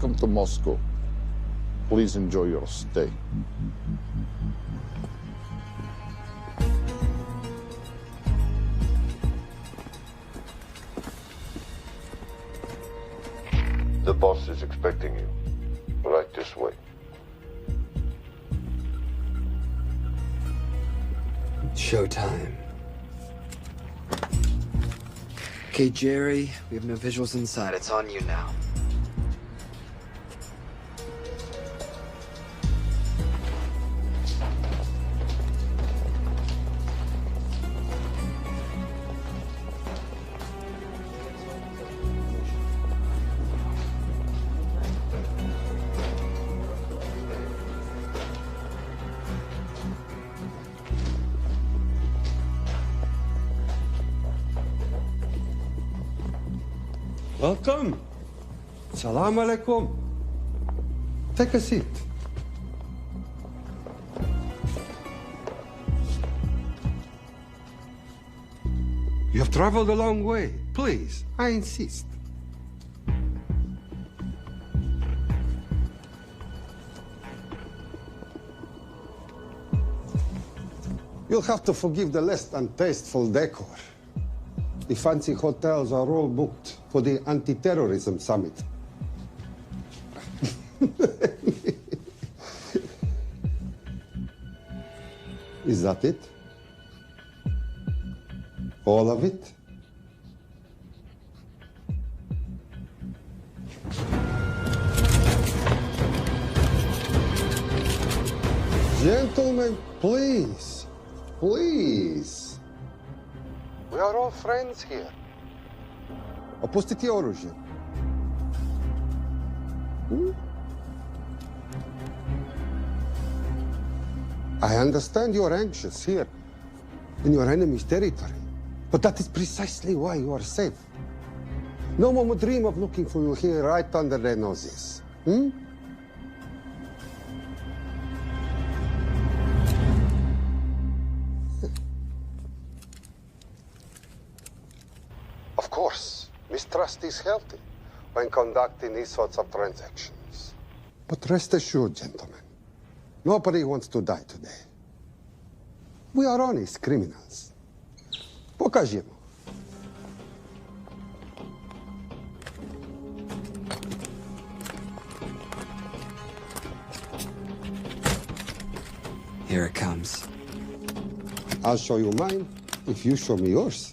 welcome to Moscow. Please enjoy your stay. The boss is expecting you. Right this way. Showtime. Okay, Jerry, we have no visuals inside. It's on you now. Welcome. Salam alaikum. Take a seat. You have traveled a long way. Please, I insist. You'll have to forgive the less than tasteful decor. The fancy hotels are all booked for the anti-terrorism summit. Is that it? All of it? Gentlemen, please, please. We are all friends here. Опустите оружие. I understand you're anxious here in your enemy's territory, but that is precisely why you are safe. No one would dream of looking for you here right under their noses. Of course, mistrust is healthy when conducting these sorts of transactions. But rest assured, gentlemen, nobody wants to die today. We are honest criminals. Покажемо. Here it comes. I'll show you mine if you show me yours.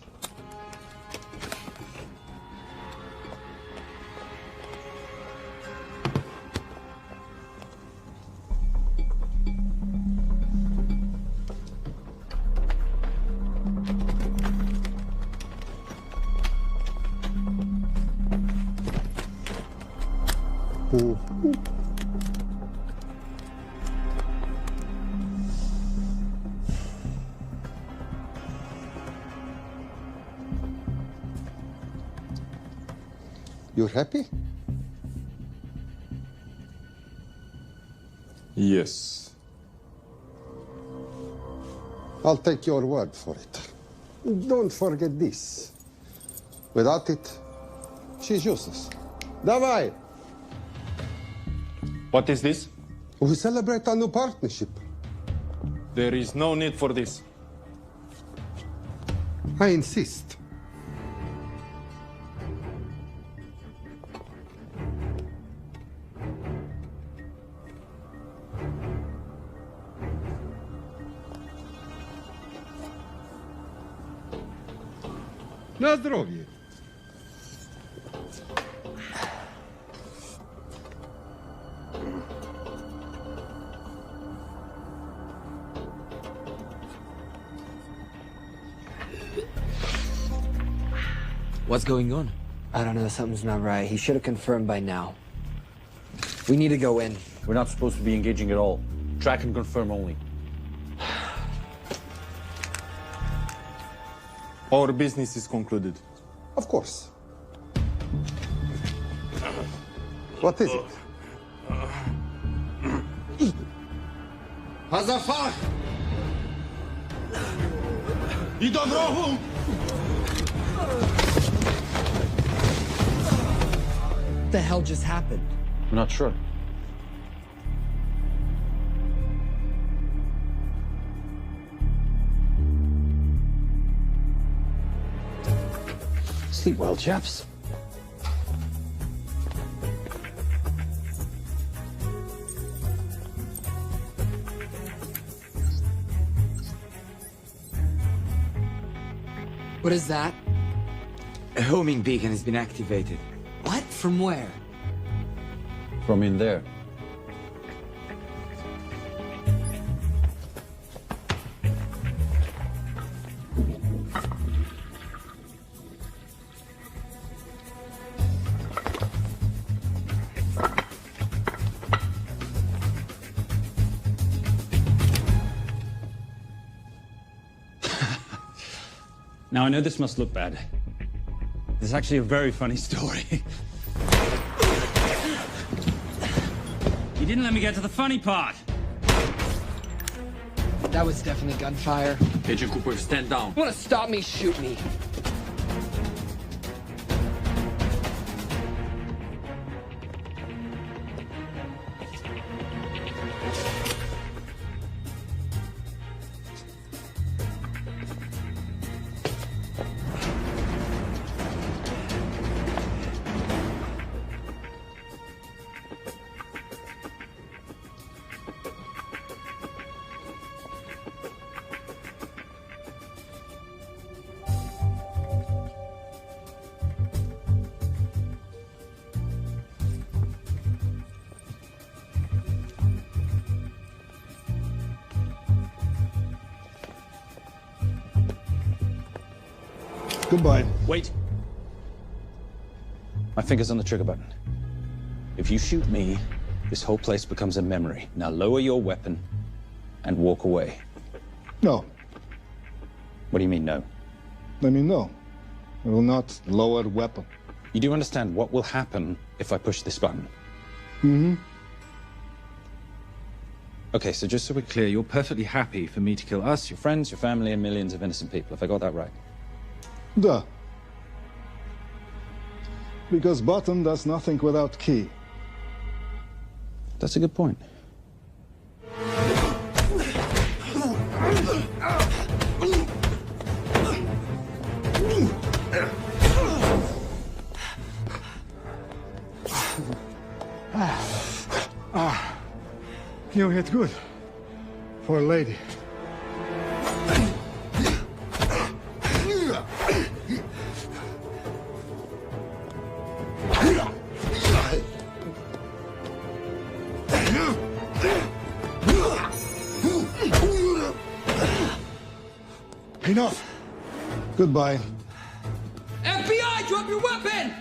You're happy? Yes. I'll take your word for it. Don't forget this. Without it, she's useless. Давай! What is this? We celebrate our new partnership. There is no need for this. I insist. Na zdrowie. What's going on? I don't know. Something's not right. He should have confirmed by now. We need to go in. We're not supposed to be engaging at all. Track and confirm only. Our business is concluded. Of course. What is it? Hazafar! I do wrogu! What the hell just happened? I'm not sure. Sleep well, chaps. What is that? A homing beacon has been activated. What? From where? From in there. Now, I know this must look bad. This is actually a very funny story. You didn't let me get to the funny part. That was definitely gunfire. Agent Cooper, stand down. Want to stop me, shoot me. Goodbye. Wait. My finger's on the trigger button. If you shoot me, this whole place becomes a memory. Now lower your weapon and walk away. No. What do you mean, no? I mean, no. I will not lower weapon. You do understand what will happen if I push this button? Mm-hmm. Okay, so just so we're clear, you're perfectly happy for me to kill us, your friends, your family, and millions of innocent people. Have I got that right? Duh. Because button does nothing without key. That's a good point. You hit good. For a lady. Enough. Goodbye. FBI, drop your weapon!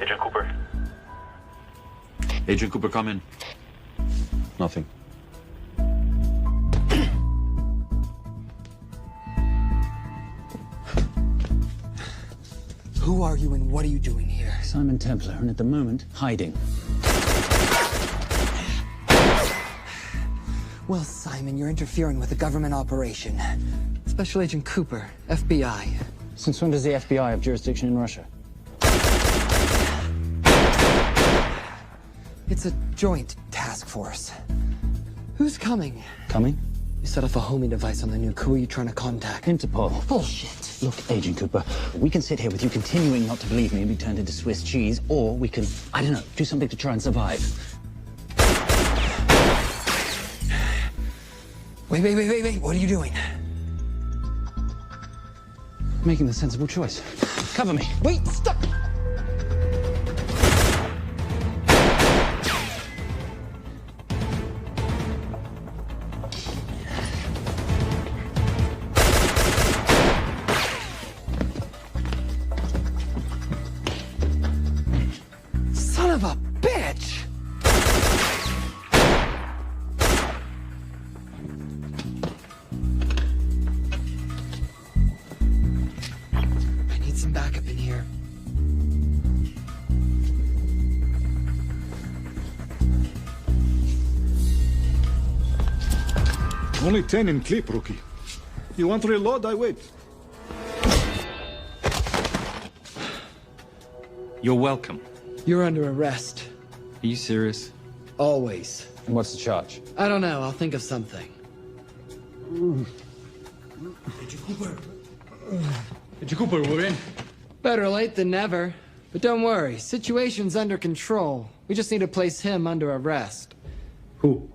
Agent Cooper. Agent Cooper, come in. Nothing. Who are you and what are you doing here? Simon Templar, and at the moment, hiding. Well, Simon, you're interfering with a government operation. Special Agent Cooper, FBI. Since when does the FBI have jurisdiction in Russia? It's a joint task force. Who's coming? Coming? You set off a homing device on the nuke. Who are you trying to contact? Interpol. Bullshit. Look, Agent Cooper, we can sit here with you continuing not to believe me and be turned into Swiss cheese, or we can, I don't know, do something to try and survive. Wait. What are you doing? Making the sensible choice. Cover me. Wait, stop! Son of a bitch! I need some backup in here. Only 10 in clip, rookie. You want to reload? I wait. You're welcome. You're under arrest. Are you serious? Always. And what's the charge? I don't know. I'll think of something. Cooper, we're in. Better late than never. But don't worry. Situation's under control. We just need to place him under arrest. Who?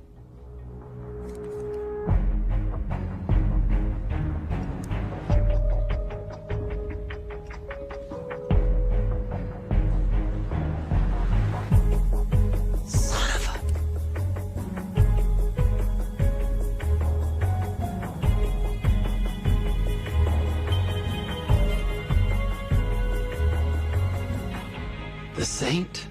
The Saint?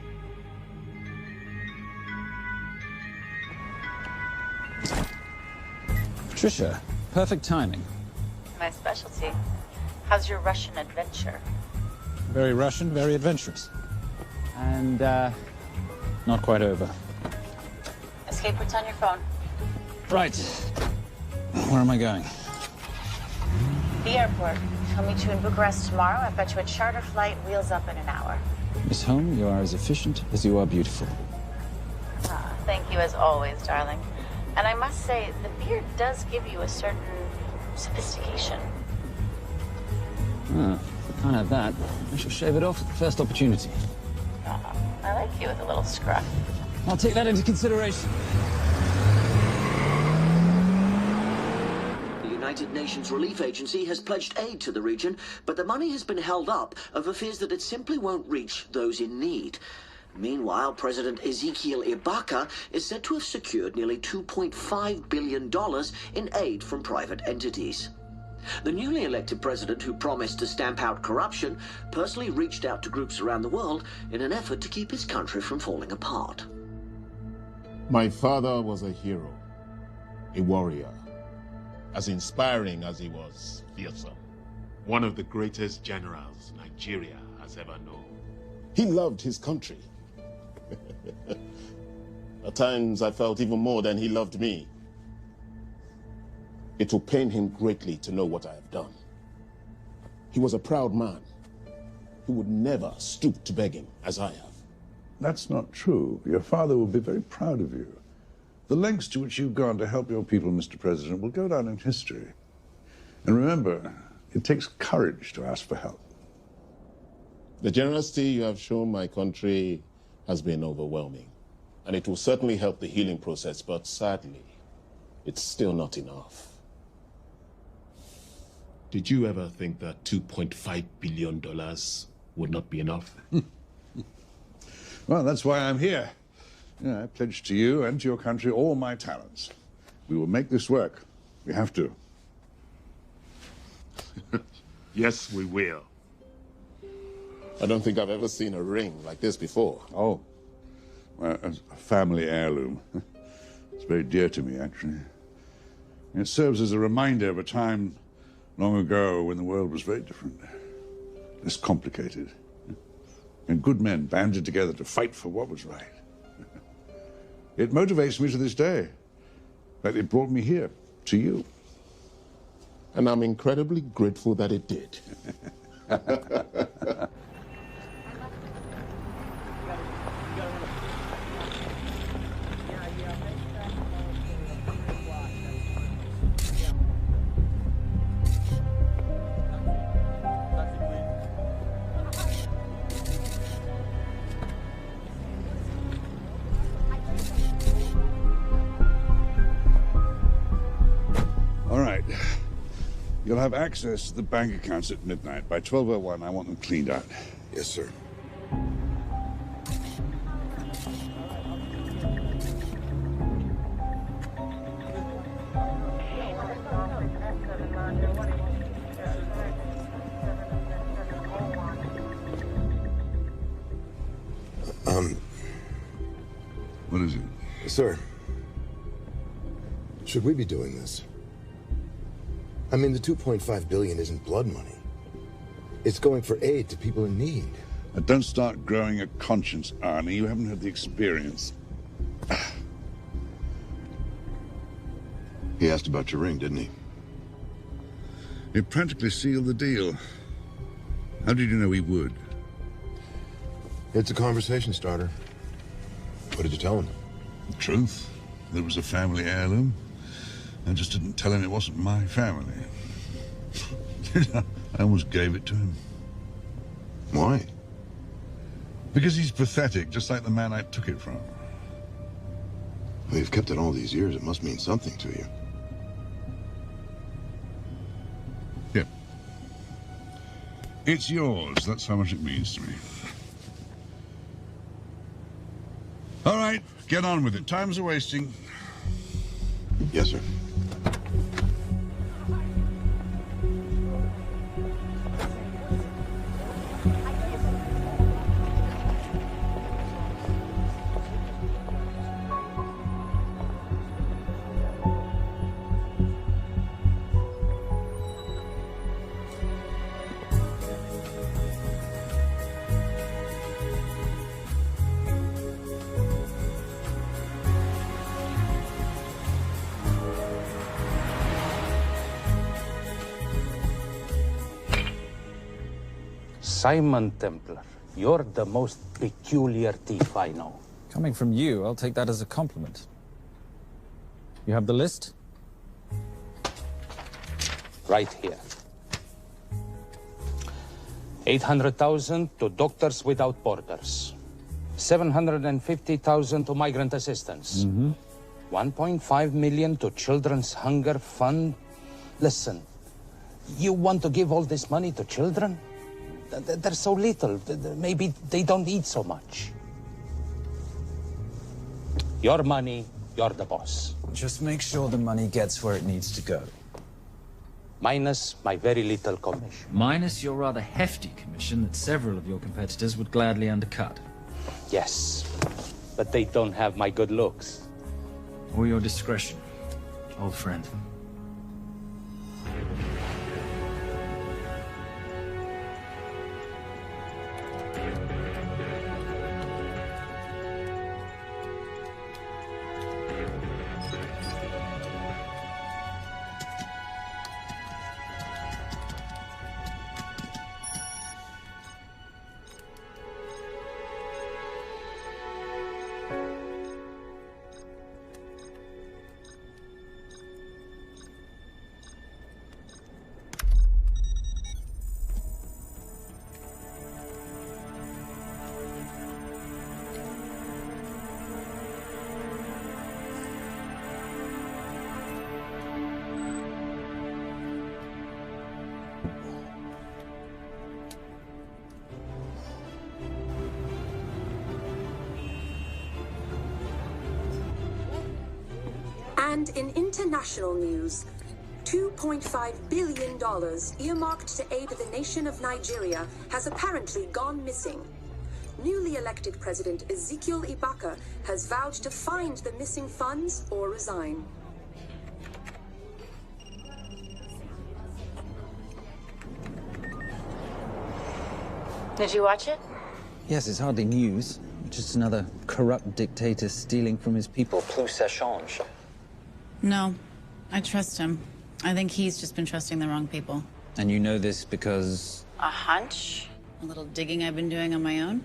Patricia, perfect timing. My specialty. How's your Russian adventure? Very Russian, very adventurous. And, not quite over. Escape routes on your phone. Right. Where am I going? The airport. I'll meet you in Bucharest tomorrow. I've got you a charter flight, wheels up in an hour. Miss Holm, you are as efficient as you are beautiful. Ah, thank you as always, darling. And I must say, the beard does give you a certain sophistication. Ah, if I can't have that, I shall shave it off at the first opportunity. Ah, I like you with a little scruff. I'll take that into consideration. The United Nations Relief Agency has pledged aid to the region, but the money has been held up over fears that it simply won't reach those in need. Meanwhile, President Ezekiel Ibaka is said to have secured nearly $2.5 billion in aid from private entities. The newly elected president, who promised to stamp out corruption, personally reached out to groups around the world in an effort to keep his country from falling apart. My father was a hero, a warrior, as inspiring as he was fearsome. One of the greatest generals Nigeria has ever known. He loved his country. At times I felt even more than he loved me. It will pain him greatly to know what I have done. He was a proud man. He would never stoop to begging as I have. That's not true. Your father will be very proud of you. The lengths to which you've gone to help your people, Mr. President, will go down in history. And remember, it takes courage to ask for help. The generosity you have shown my country has been overwhelming. And it will certainly help the healing process, but sadly, it's still not enough. Did you ever think that $2.5 billion would not be enough? Well, that's why I'm here. I pledge to you and to your country all my talents. We will make this work. We have to. Yes, we will. I don't think I've ever seen a ring like this before. Oh, well, a family heirloom. It's very dear to me, actually. It serves as a reminder of a time long ago when the world was very different, less complicated, and good men banded together to fight for what was right. It motivates me to this day, but it brought me here, to you. And I'm incredibly grateful that it did. All right. You'll have access to the bank accounts at midnight. By 12:01, I want them cleaned out. Yes, sir. What is it? Sir, should we be doing this? I mean, the $2.5 billion isn't blood money. It's going for aid to people in need. Don't start growing a conscience, Arnie. You haven't had the experience. He asked about your ring, didn't he? It practically sealed the deal. How did you know he would? It's a conversation starter. What did you tell him? The truth. That it was a family heirloom. I just didn't tell him it wasn't my family. I almost gave it to him. Why? Because he's pathetic, just like the man I took it from. Well, you've kept it all these years. It must mean something to you. Yeah. It's yours. That's how much it means to me. All right, get on with it. Time's a-wasting. Yes, sir. Simon Templar, you're the most peculiar thief I know. Coming from you, I'll take that as a compliment. You have the list? Right here. 800,000 to Doctors Without Borders. 750,000 to migrant assistance. 1.5 million to Children's Hunger Fund. Listen, you want to give all this money to children? They're so little. Maybe they don't eat so much. Your money, you're the boss. Just make sure the money gets where it needs to go. Minus my very little commission. Minus your rather hefty commission that several of your competitors would gladly undercut. Yes, but they don't have my good looks. Or your discretion, old friend. And in international news, $2.5 billion earmarked to aid the nation of Nigeria has apparently gone missing. Newly elected President Ezekiel Ibaka has vowed to find the missing funds or resign. Did you watch it? Yes, it's hardly news. Just another corrupt dictator stealing from his people. Plus ça change. No, I trust him. I think he's just been trusting the wrong people. And you know this because... A hunch? A little digging I've been doing on my own?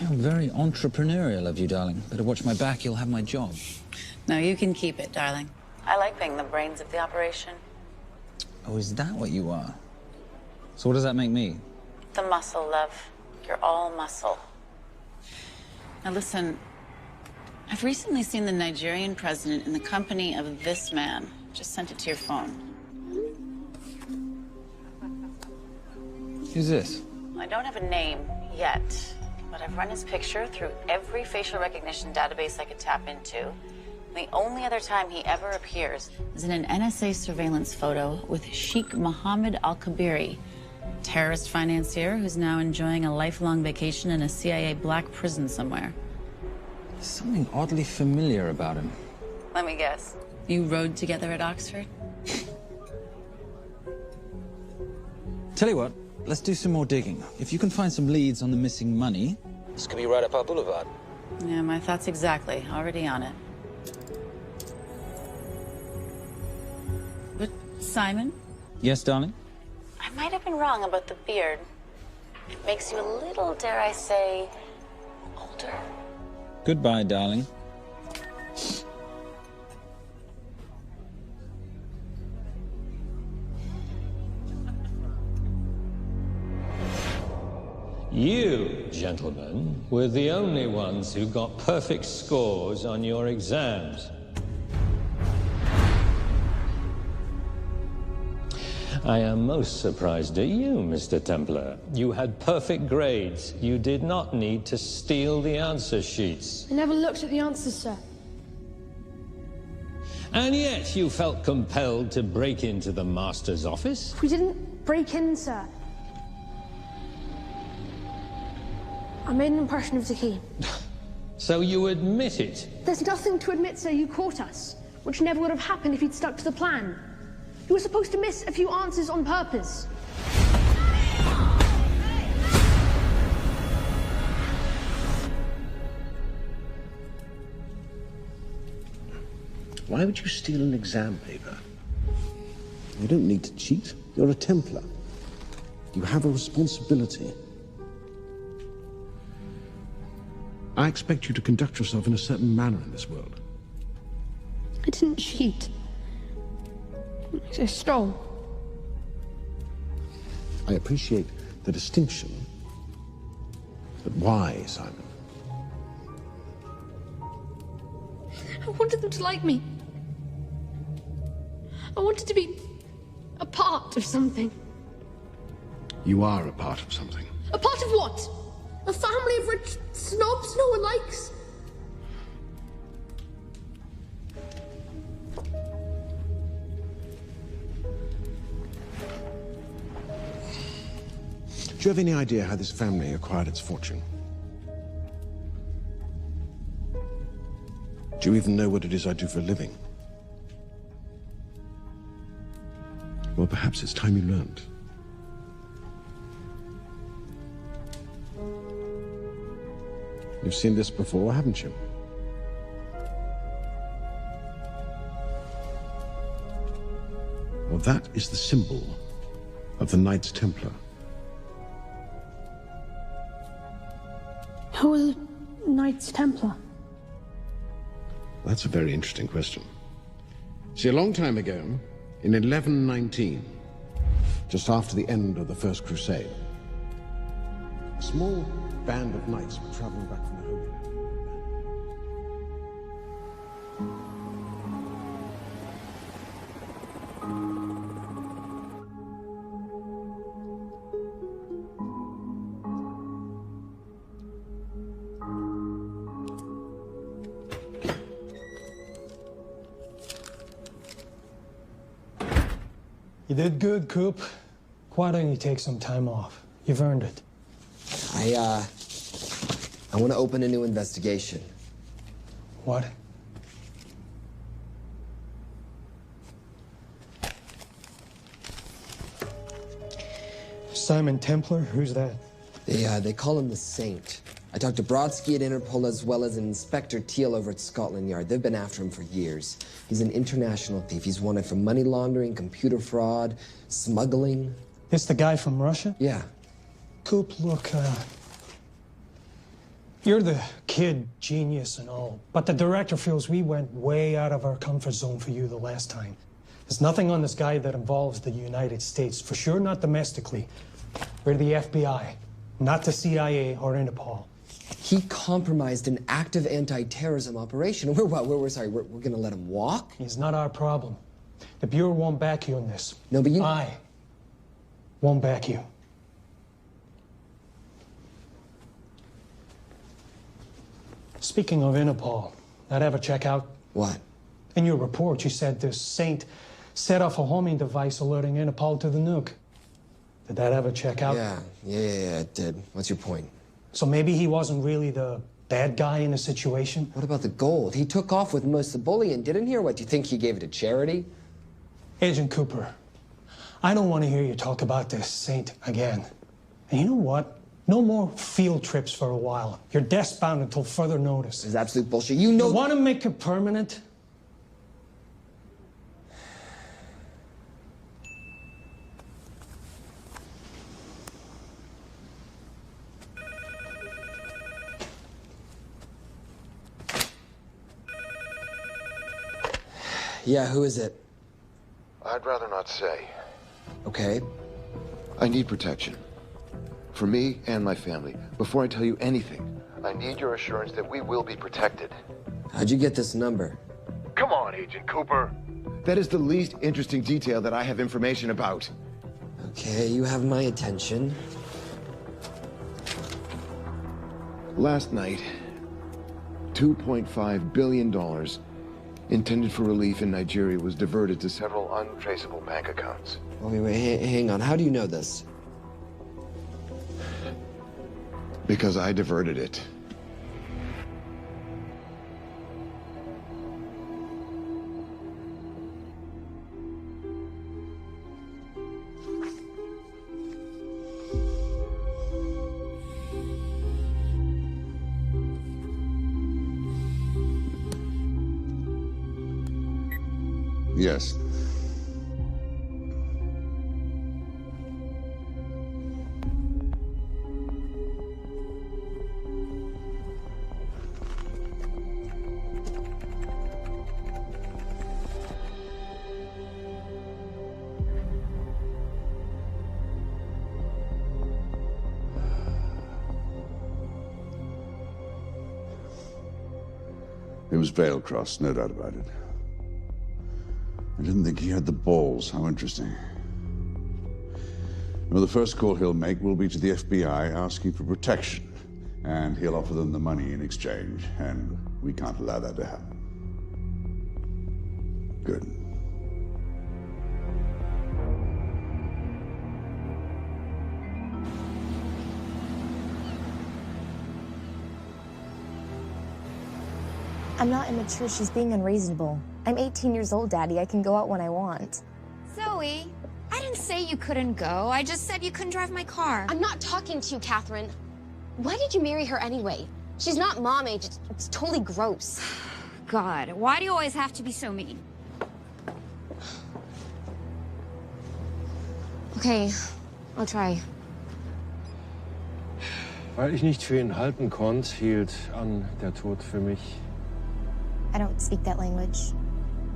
You're very entrepreneurial of you, darling. Better watch my back, you'll have my job. No, you can keep it, darling. I like being the brains of the operation. Oh, is that what you are? So what does that make me? The muscle, love. You're all muscle. Now listen, I've recently seen the Nigerian president in the company of this man. Just sent it to your phone. Who's this? I don't have a name yet, but I've run his picture through every facial recognition database I could tap into. The only other time he ever appears is in an NSA surveillance photo with Sheikh Mohammed Al-Kabiri, terrorist financier who's now enjoying a lifelong vacation in a CIA black prison somewhere. There's something oddly familiar about him. Let me guess. You rode together at Oxford? Tell you what, let's do some more digging. If you can find some leads on the missing money, this could be right up our boulevard. Yeah, my thoughts exactly. Already on it. Simon? Yes, darling? I might have been wrong about the beard. It makes you a little, dare I say, older. Goodbye, darling. You, gentlemen, were the only ones who got perfect scores on your exams. I am most surprised at you, Mr. Templar. You had perfect grades. You did not need to steal the answer sheets. I never looked at the answers, sir. And yet you felt compelled to break into the master's office? We didn't break in, sir. I made an impression of the key. So you admit it? There's nothing to admit, sir. You caught us, which never would have happened if you'd stuck to the plan. You were supposed to miss a few answers on purpose. Why would you steal an exam paper? You don't need to cheat. You're a Templar. You have a responsibility. I expect you to conduct yourself in a certain manner in this world. I didn't cheat. I stole. I appreciate the distinction. But why, Simon? I wanted them to like me. I wanted to be a part of something. You are a part of something. A part of what? A family of rich snobs no one likes? Do you have any idea how this family acquired its fortune? Do you even know what it is I do for a living? Well, perhaps it's time you learned. You've seen this before, haven't you? Well, that is the symbol of the Knights Templar. Who are the Knights Templar? That's a very interesting question. See, a long time ago, in 1119, just after the end of the First Crusade, a small band of knights were traveling back from the Holy Land. You did good, Coop. Why don't you take some time off? You've earned it. I want to open a new investigation. What? Simon Templar? Who's that? They call him the Saint. I talked to Brodsky at Interpol as well as Inspector Teal over at Scotland Yard. They've been after him for years. He's an international thief. He's wanted for money laundering, computer fraud, smuggling. This the guy from Russia? Yeah. Coop, look, you're the kid genius and all, but the director feels we went way out of our comfort zone for you the last time. There's nothing on this guy that involves the United States, for sure not domestically. We're the FBI, not the CIA or Interpol. He compromised an active anti-terrorism operation. We're gonna let him walk? He's not our problem. The Bureau won't back you on this. No, but you... I won't back you. Speaking of Interpol, that ever check out? What? In your report, you said this Saint set off a homing device alerting Interpol to the nuke. Did that ever check out? Yeah, it did. What's your point? So maybe he wasn't really the bad guy in the situation? What about the gold? He took off with most of the bullion, didn't he? Or what, do you think he gave it to charity? Agent Cooper, I don't want to hear you talk about this Saint again. And you know what? No more field trips for a while. You're desk-bound until further notice. It's absolute bullshit. You know... You want to make it permanent? Yeah, who is it? I'd rather not say. Okay. I need protection. For me and my family. Before I tell you anything, I need your assurance that we will be protected. How'd you get this number? Come on, Agent Cooper. That is the least interesting detail that I have information about. Okay, you have my attention. Last night, $2.5 billion intended for relief in Nigeria was diverted to several untraceable bank accounts. Wait, hang on. How do you know this? Because I diverted it. Yes. It was veil crossed, no doubt about it. I didn't think he had the balls. How interesting. Well, the first call he'll make will be to the FBI asking for protection. And he'll offer them the money in exchange. And we can't allow that to happen. Good. I'm not immature. She's being unreasonable. I'm 18 years old, Daddy. I can go out when I want. Zoe, I didn't say you couldn't go. I just said you couldn't drive my car. I'm not talking to you, Catherine. Why did you marry her anyway? She's not mom age. It's totally gross. God, why do you always have to be so mean? Okay, I'll try. Weil ich nicht für ihn halten konnte, hielt an der Tod für mich. I don't speak that language.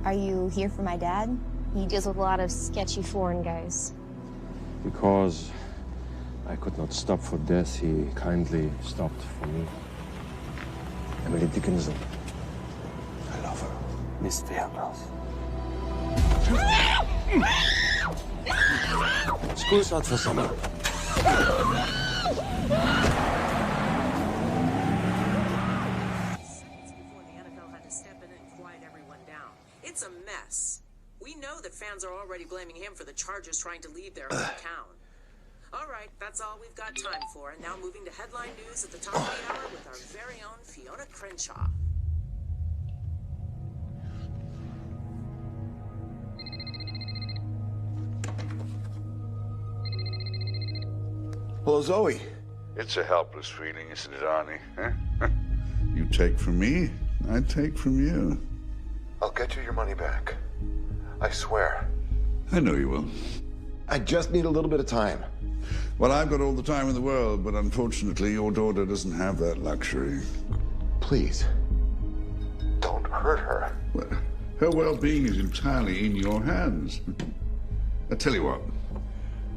Are you here for my dad? He deals with a lot of sketchy foreign guys. Because I could not stop for death, he kindly stopped for me. Emily Dickinson. I love her. Miss Faircloth. School's out for summer. It's a mess. We know that fans are already blaming him for the Chargers trying to leave their hometown. All right, that's all we've got time for. And now moving to headline news at the top of the hour with our very own Fiona Crenshaw. Hello, Zoe. It's a helpless feeling, isn't it, Arnie? Huh? You take from me, I take from you. I'll get you your money back. I swear. I know you will. I just need a little bit of time. Well, I've got all the time in the world, but unfortunately your daughter doesn't have that luxury. Please, don't hurt her. Well, her well-being is entirely in your hands. I tell you what,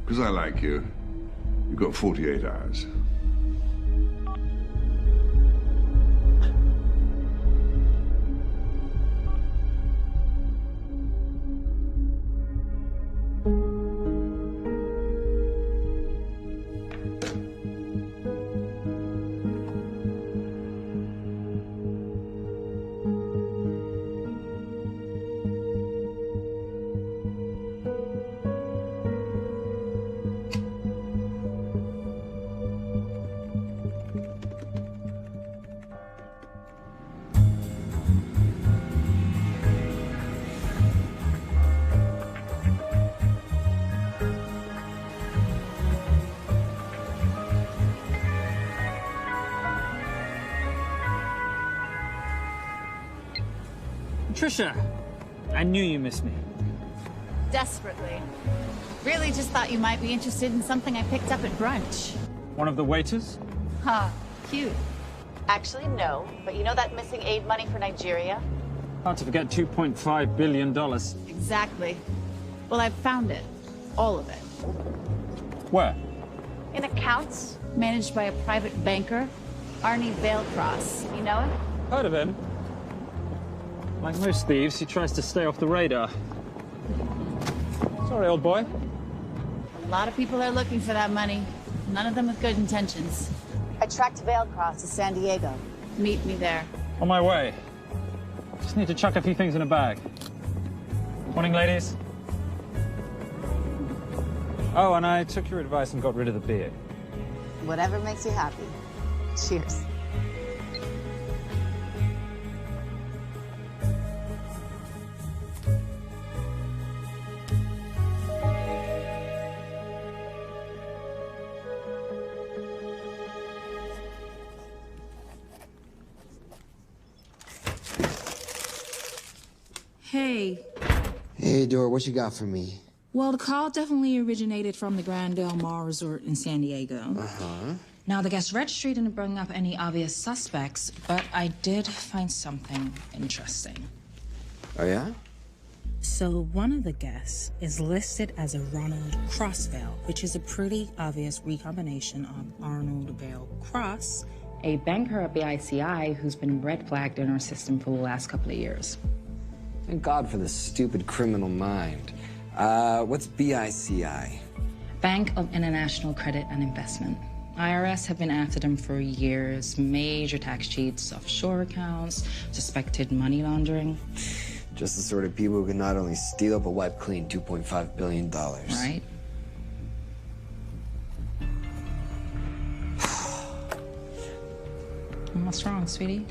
because I like you, you've got 48 hours. Trisha, I knew you missed me. Desperately. Really just thought you might be interested in something I picked up at brunch. One of the waiters? Huh, cute. Actually, no. But you know that missing aid money for Nigeria? Hard to forget $2.5 billion. Exactly. Well, I've found it. All of it. Where? In accounts managed by a private banker, Arnie Vailcross. You know him? Heard of him. Like most thieves, he tries to stay off the radar. Sorry, old boy. A lot of people are looking for that money. None of them with good intentions. I tracked Vailcross to San Diego. Meet me there. On my way. Just need to chuck a few things in a bag. Morning, ladies. Oh, and I took your advice and got rid of the beer. Whatever makes you happy. Cheers. Hey. Hey, Dora, what you got for me? Well, the call definitely originated from the Grand Del Mar Resort in San Diego. Uh-huh. Now, the guest registry didn't bring up any obvious suspects, but I did find something interesting. Oh, yeah? So one of the guests is listed as a Ronald Crossvale, which is a pretty obvious recombination of Arnold Vale Cross, a banker at BICI who's been red flagged in our system for the last couple of years. Thank God for this stupid criminal mind. What's BICI? Bank of International Credit and Investment. IRS have been after them for years. Major tax cheats, offshore accounts, suspected money laundering. Just the sort of people who can not only steal but wipe clean $2.5 billion. Right? What's wrong, sweetie?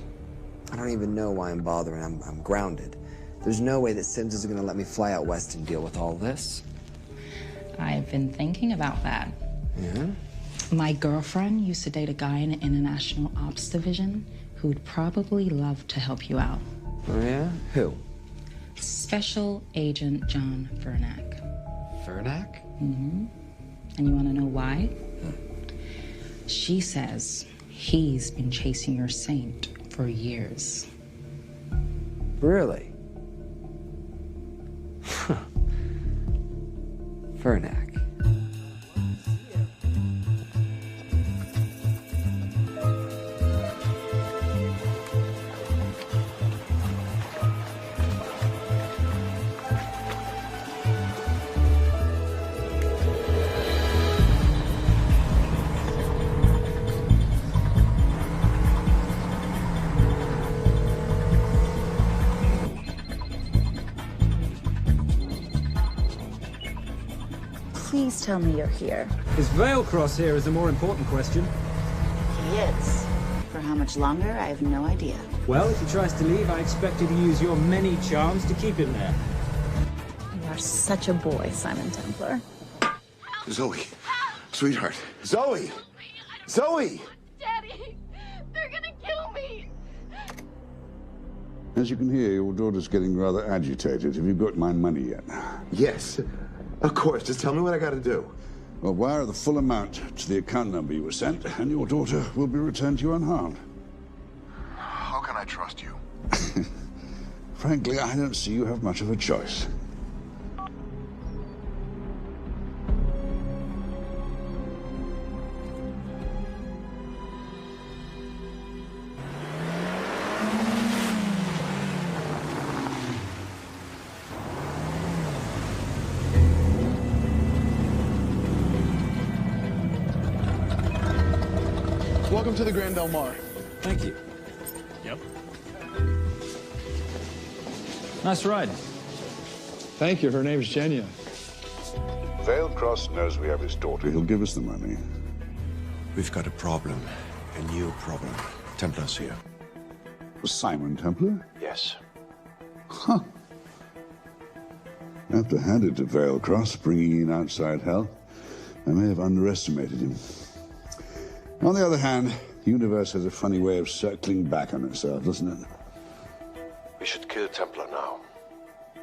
I don't even know why I'm bothering. I'm grounded. There's no way that Sims is gonna let me fly out west and deal with all this. I've been thinking about that. Yeah? My girlfriend used to date a guy in the International Ops Division who'd probably love to help you out. Oh, yeah? Who? Special Agent John Vernack. Vernack? Mm-hmm. And you want to know why? She says he's been chasing your saint for years. Really? Vernack. Please tell me you're here. Is Vailcross here is the more important question. He is. For how much longer, I have no idea. Well, if he tries to leave, I expect you to use your many charms to keep him there. You are such a boy, Simon Templar. Zoe. Sweetheart. Zoe! Zoe! Daddy! They're gonna kill me! As you can hear, your daughter's getting rather agitated. Have you got my money yet? Yes. Of course. Just tell me what I gotta do. Well, wire the full amount to the account number you were sent, and your daughter will be returned to you unharmed. How can I trust you? Frankly, I don't see you have much of a choice. Welcome to the Grand Del Mar. Thank you. Yep. Nice ride. Thank you. Her name's Genya. Vailcross knows we have his daughter. He'll give us the money. We've got a problem. A new problem. Templar's here. Simon Templar? Yes. Huh. I have to hand it to Vailcross, bringing in outside help. I may have underestimated him. On the other hand, the universe has a funny way of circling back on itself, doesn't it? We should kill Templar now.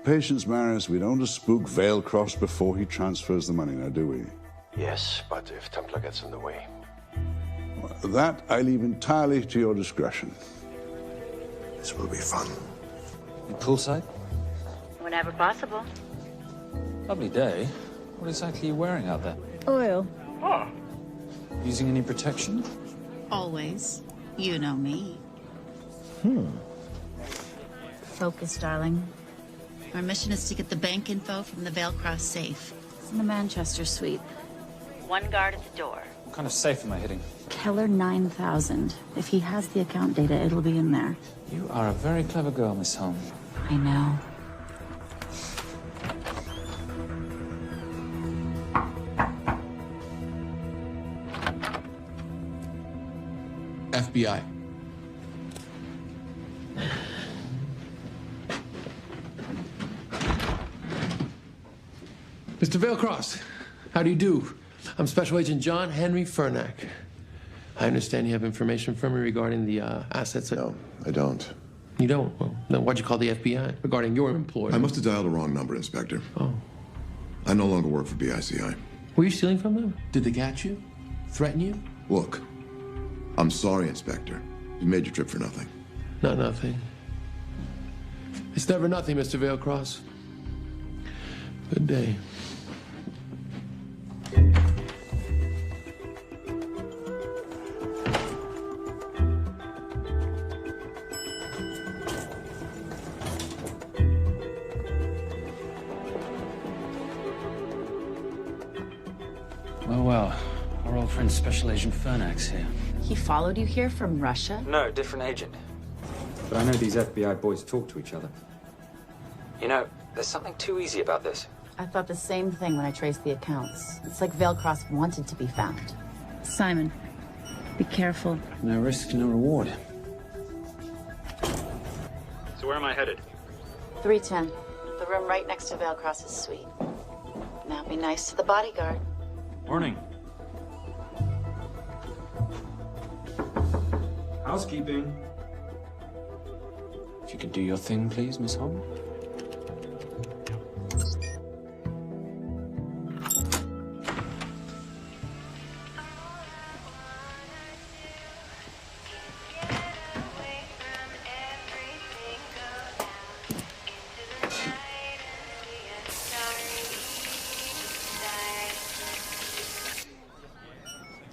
Patience, Maris. We don't want to spook Vailcross before he transfers the money now, do we? Yes, but if Templar gets in the way... That I leave entirely to your discretion. This will be fun. Poolside? Whenever possible. Lovely day. What exactly are you wearing out there? Oil. Using any protection? Always. You know me. Hmm. Focus, darling. Our mission is to get the bank info from the Vale Cross safe. It's in the Manchester suite. One guard at the door. What kind of safe am I hitting? Keller 9000. If he has the account data, it'll be in there. You are a very clever girl, Miss Holm. I know. FBI. Mr. Vailcross, how do you do? I'm Special Agent John Henry Furnack. I understand you have information from me regarding the assets. No, I don't. You don't? Well, then why'd you call the FBI regarding your employer? I must have dialed the wrong number, Inspector. Oh. I no longer work for BICI. Were you stealing from them? Did they catch you? Threaten you? Look, I'm sorry, Inspector. You made your trip for nothing. Not nothing. It's never nothing, Mr. Vailcross. Good day. Well, our old friend Special Agent Furnack's here. He followed you here from Russia? No, different agent. But I know these FBI boys talk to each other. You know, there's something too easy about this. I thought the same thing when I traced the accounts. It's like Vailcross wanted to be found. Simon, be careful. No risk, no reward. So where am I headed? 310. The room right next to Vailcross's suite. Now be nice to the bodyguard. Morning. Housekeeping. If you could do your thing, please, Miss Holm.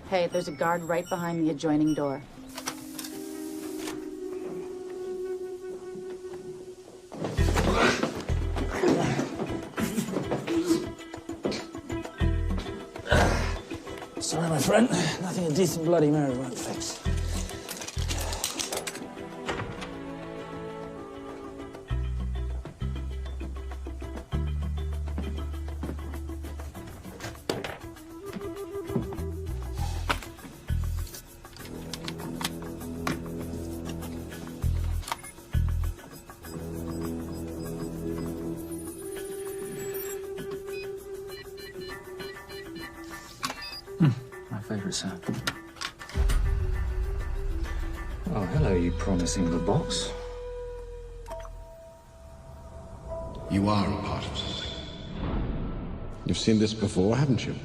Hey, there's a guard right behind the adjoining door. Sorry, my friend. Nothing a decent Bloody Mary won't fix. Sir. Oh, hello, you promising little box. You are a part of something. You've seen this before, haven't you?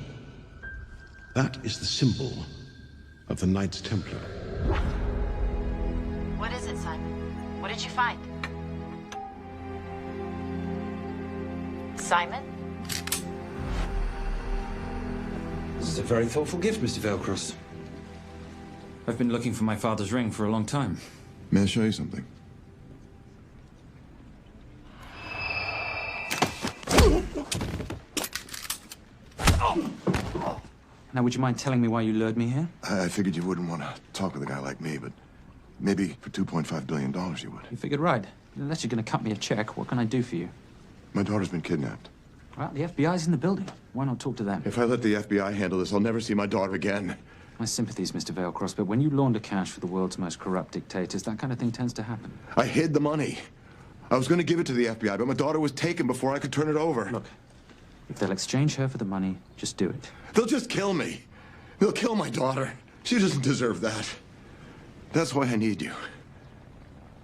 That is the symbol of the Knights Templar. What is it, Simon? What did you find? Simon? This is a very thoughtful gift, Mr. Vailcross. I've been looking for my father's ring for a long time. May I show you something? Now, would you mind telling me why you lured me here? I figured you wouldn't want to talk with a guy like me, but maybe for $2.5 billion you would. You figured right. Unless you're going to cut me a check, what can I do for you? My daughter's been kidnapped. Well, the FBI's in the building. Why not talk to them? If I let the FBI handle this, I'll never see my daughter again. My sympathies, Mr. Vailcross, but when you launder cash for the world's most corrupt dictators, that kind of thing tends to happen. I hid the money. I was going to give it to the FBI, but my daughter was taken before I could turn it over. Look, if they'll exchange her for the money, just do it. They'll just kill me. They'll kill my daughter. She doesn't deserve that. That's why I need you.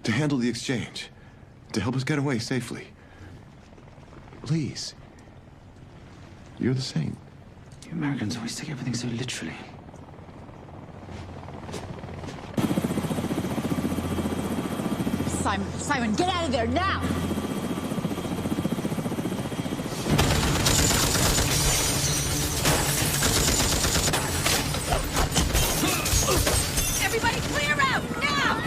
To handle the exchange. To help us get away safely. Please. You're the saint. You Americans always take everything so literally. Simon. Simon, get out of there now! Everybody clear out, now!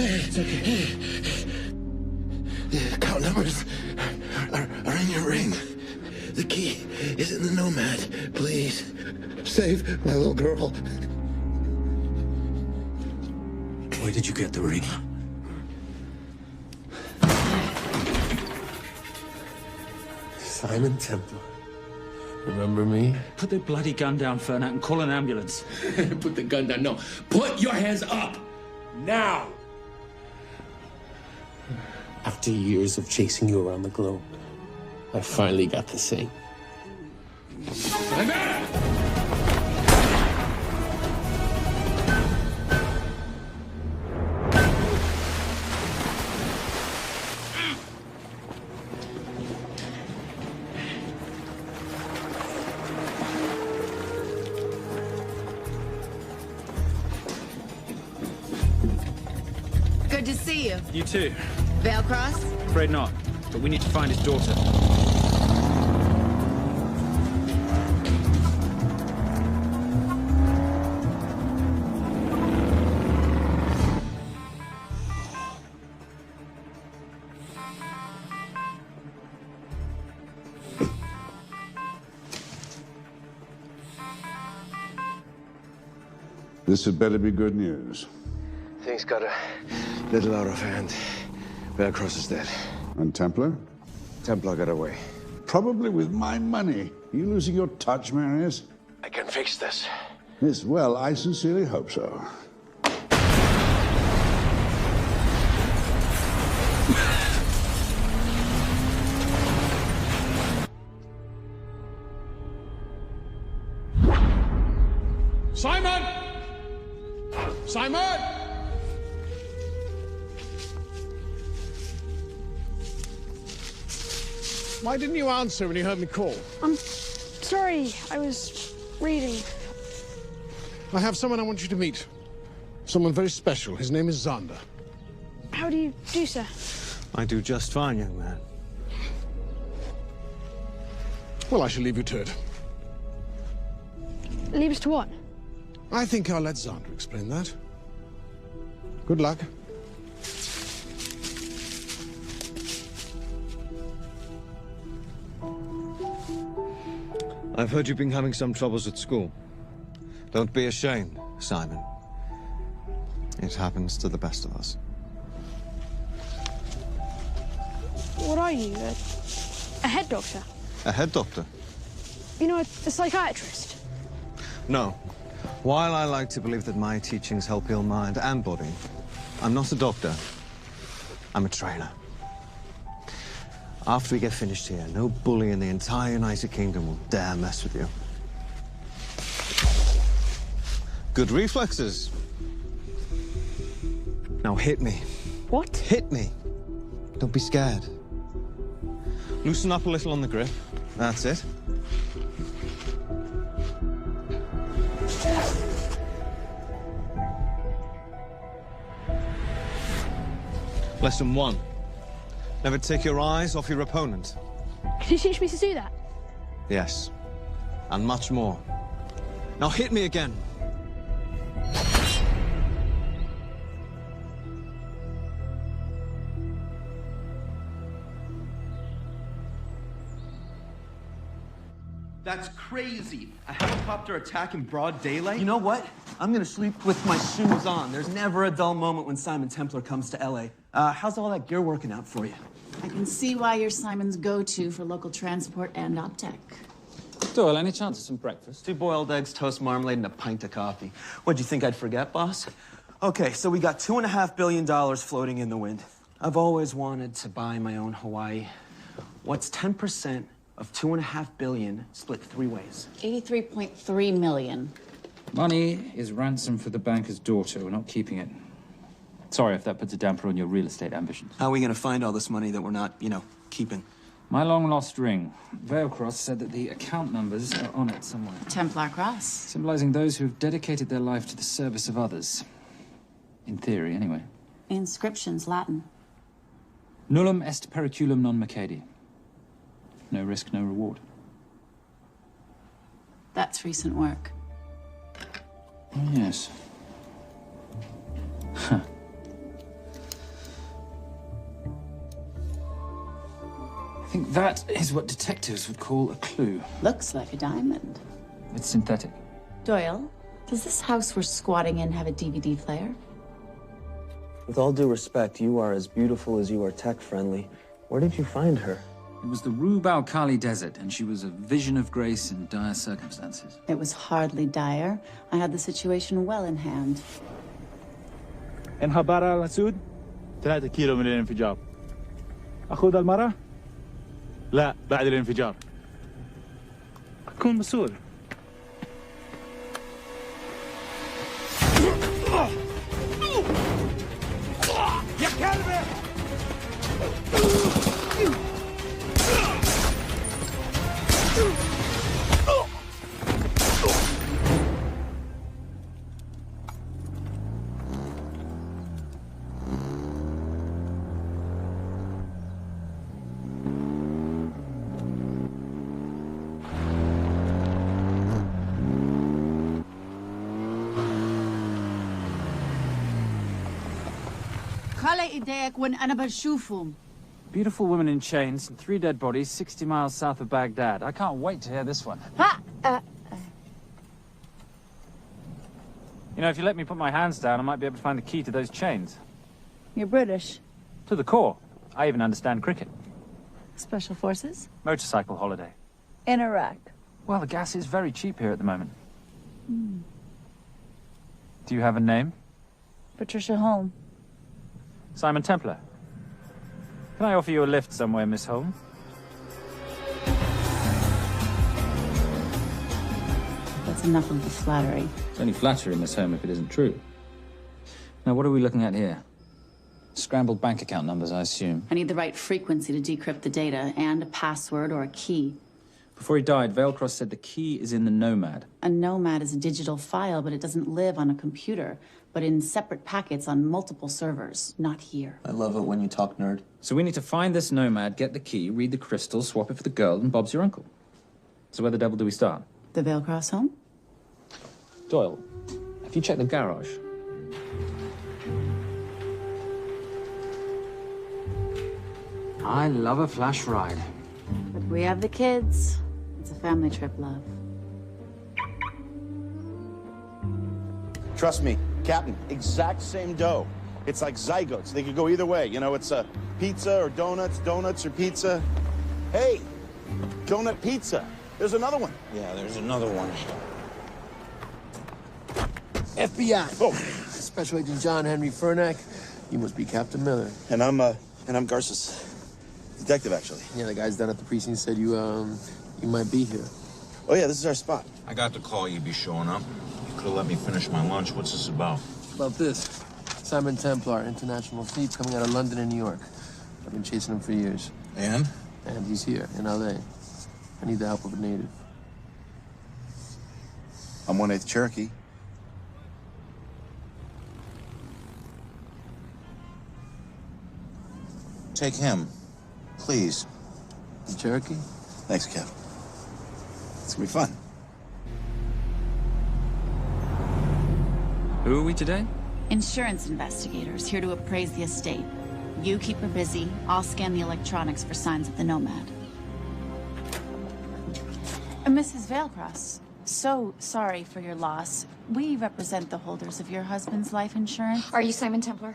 It's okay. The account numbers are in your ring. The key is in the Nomad. Please, save my little girl. Where did you get the ring? Simon Templar. Remember me? Put the bloody gun down, Fernak, and call an ambulance. Put the gun down. No. Put your hands up. Now. After years of chasing you around the globe, I finally got to sing. Good to see you. You too. Veil Cross? Afraid not, but we need to find his daughter. This had better be good news. Things got a little out of hand. Veil Cross is dead. And Templar? Templar got away. Probably with my money. Are you losing your touch, Marius? I can fix this. Yes, well, I sincerely hope so. Simon! Simon! Why didn't you answer when you heard me call? I'm sorry, I was reading. I have someone I want you to meet. Someone very special. His name is Zander. How do you do, sir? I do just fine, young man. Well, I shall leave you to it. Leave us to what? I think I'll let Zander explain that. Good luck. I've heard you've been having some troubles at school. Don't be ashamed, Simon. It happens to the best of us. What are you, a head doctor? A head doctor? You know, a psychiatrist? No. While I like to believe that my teachings help heal mind and body, I'm not a doctor. I'm a trainer. After we get finished here, no bully in the entire United Kingdom will dare mess with you. Good reflexes. Now hit me. What? Hit me. Don't be scared. Loosen up a little on the grip. That's it. Lesson 1. Never take your eyes off your opponent. Can you teach me to do that? Yes. And much more. Now hit me again. That's crazy. A helicopter attack in broad daylight? You know what? I'm gonna sleep with my shoes on. There's never a dull moment when Simon Templar comes to LA. How's all that gear working out for you? I can see why you're Simon's go-to for local transport and optech. Doyle, any chance of some breakfast? 2 boiled eggs, toast, marmalade, and a pint of coffee. What'd you think I'd forget, boss? Okay, so we got $2.5 billion floating in the wind. I've always wanted to buy my own Hawaii. What's 10% of $2.5 billion split 3 ways? 83.3 million. Money is ransom for the banker's daughter. We're not keeping it. Sorry if that puts a damper on your real estate ambitions. How are we gonna find all this money that we're not, keeping? My long-lost ring. Veilcross said that the account numbers are on it somewhere. Templar cross. Symbolizing those who have dedicated their life to the service of others. In theory, anyway. Inscription's Latin. Nullum est periculum non mercedi. No risk, no reward. That's recent work. Oh, yes. Huh. I think that is what detectives would call a clue. Looks like a diamond. It's synthetic. Doyle, does this house we're squatting in have a DVD player? With all due respect, you are as beautiful as you are tech-friendly. Where did you find her? It was the Rub al-Khali Desert, and she was a vision of grace in dire circumstances. It was hardly dire. I had the situation well in hand. انخبر على السود 3 كيلو من الانفجار. أخذ المرة؟ لا بعد الانفجار. أكون مسؤول. يا كلبي! Beautiful women in chains and 3 dead bodies 60 miles south of Baghdad. I can't wait to hear this one. You know, if you let me put my hands down, I might be able to find the key to those chains. You're British. To the core. I even understand cricket. Special forces? Motorcycle holiday. In Iraq. Well, the gas is very cheap here at the moment. Do you have a name? Patricia Holm. Simon Templar. Can I offer you a lift somewhere, Miss Holm? That's enough of the flattery. It's only flattery, Miss Holm, if it isn't true. Now, what are we looking at here? Scrambled bank account numbers, I assume. I need the right frequency to decrypt the data and a password or a key. Before he died, Veilcross said the key is in the Nomad. A Nomad is a digital file, but it doesn't live on a computer, but in separate packets on multiple servers, not here. I love it when you talk nerd. So we need to find this Nomad, get the key, read the crystal, swap it for the girl, and Bob's your uncle. So where the devil do we start? The Veilcross home? Doyle, have you checked the garage? I love a flash ride. But we have the kids. It's a family trip, love. Trust me, Captain, exact same dough. It's like zygotes. They could go either way. You know, it's a pizza or donuts, donuts or pizza. Hey, donut pizza. There's another one. Yeah, there's another one. FBI. Oh. Special Agent John Henry Furnack. You must be Captain Miller. And I'm Garces. Detective, actually. Yeah, the guys down at the precinct said you might be here. Oh, yeah, this is our spot. I got the call you'd be showing up. You could have let me finish my lunch. What's this about? About this. Simon Templar, international thief coming out of London and New York. I've been chasing him for years. And? And he's here, in L.A. I need the help of a native. I'm 1/8 Cherokee. Take him, please. The Cherokee? Thanks, Kev. It's gonna be fun. Who are we today? Insurance investigators here to appraise the estate. You keep her busy. I'll scan the electronics for signs of the Nomad. Mrs. Veilcross, so sorry for your loss. We represent the holders of your husband's life insurance. Are you Simon Templar?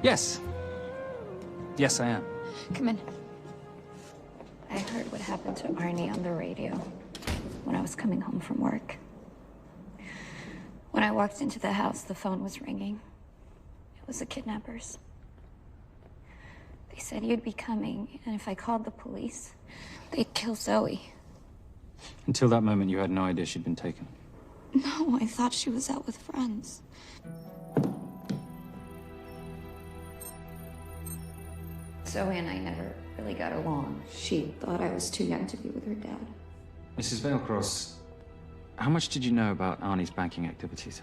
Yes. Yes, I am. Come in. I heard what happened to Arnie on the radio when I was coming home from work. When I walked into the house, the phone was ringing. It was the kidnappers. They said you'd be coming, and if I called the police, they'd kill Zoe. Until that moment, you had no idea she'd been taken. No, I thought she was out with friends. Zoe and I never really got along. She thought I was too young to be with her dad. Mrs. Veilcross, how much did you know about Arnie's banking activities?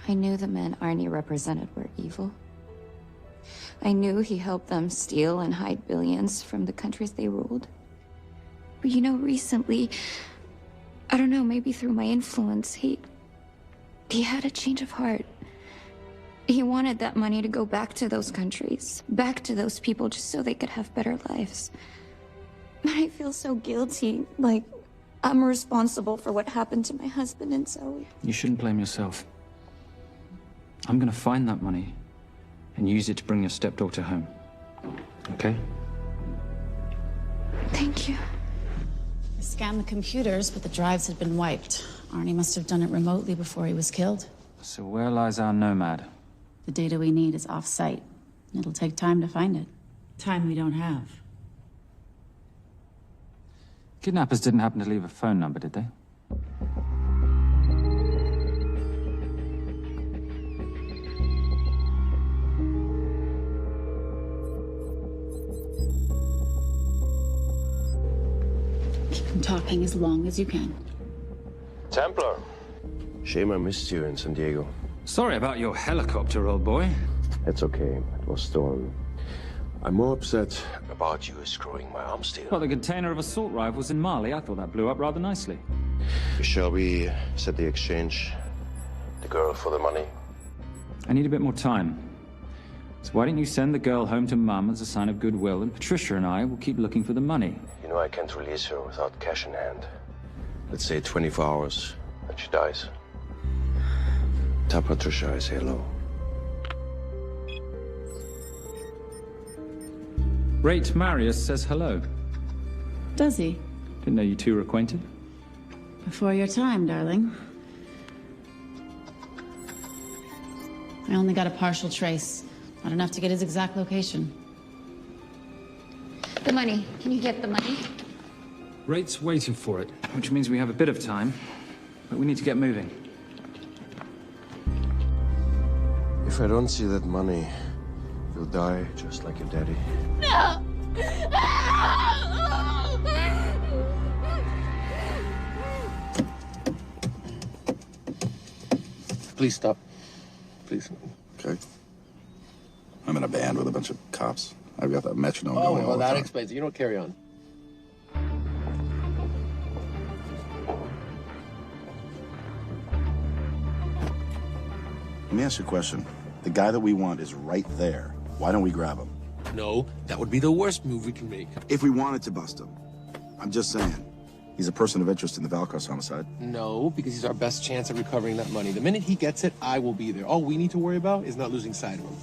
I knew the men Arnie represented were evil. I knew he helped them steal and hide billions from the countries they ruled. But you know, recently, I don't know, maybe through my influence, he had a change of heart. He wanted that money to go back to those countries, back to those people, just so they could have better lives. But I feel so guilty, like I'm responsible for what happened to my husband and Zoe. You shouldn't blame yourself. I'm gonna find that money and use it to bring your stepdaughter home. Okay? Thank you. I scanned the computers, but the drives had been wiped. Arnie must have done it remotely before he was killed. So where lies our nomad? The data we need is off-site. It'll take time to find it. Time we don't have. Kidnappers didn't happen to leave a phone number, did they? Keep them talking as long as you can. Templar. Shame I missed you in San Diego. Sorry about your helicopter, old boy. It's okay. It was stolen. I'm more upset about you screwing my arm steel. Well, the container of assault rifles in Mali, I thought that blew up rather nicely. Shall we set the exchange? The girl for the money? I need a bit more time. So why don't you send the girl home to Mum as a sign of goodwill, and Patricia and I will keep looking for the money. You know I can't release her without cash in hand. Let's say 24 hours, and she dies. Tell Patricia I say hello. Rate Marius says hello. Does he? Didn't know you two were acquainted. Before your time, darling. I only got a partial trace. Not enough to get his exact location. The money. Can you get the money? Rate's waiting for it, which means we have a bit of time, but we need to get moving. If I don't see that money, you'll die just like your daddy. No! Please stop. Please. Okay. I'm in a band with a bunch of cops. I've got that metronome going all well, the that time. explains it. You don't carry on. Let me ask you a question. The guy that we want is right there. Why don't we grab him? No, that would be the worst move we can make. If we wanted to bust him. I'm just saying. He's a person of interest in the Veilcross homicide. No, because he's our best chance at recovering that money. The minute he gets it, I will be there. All we need to worry about is not losing sight of him.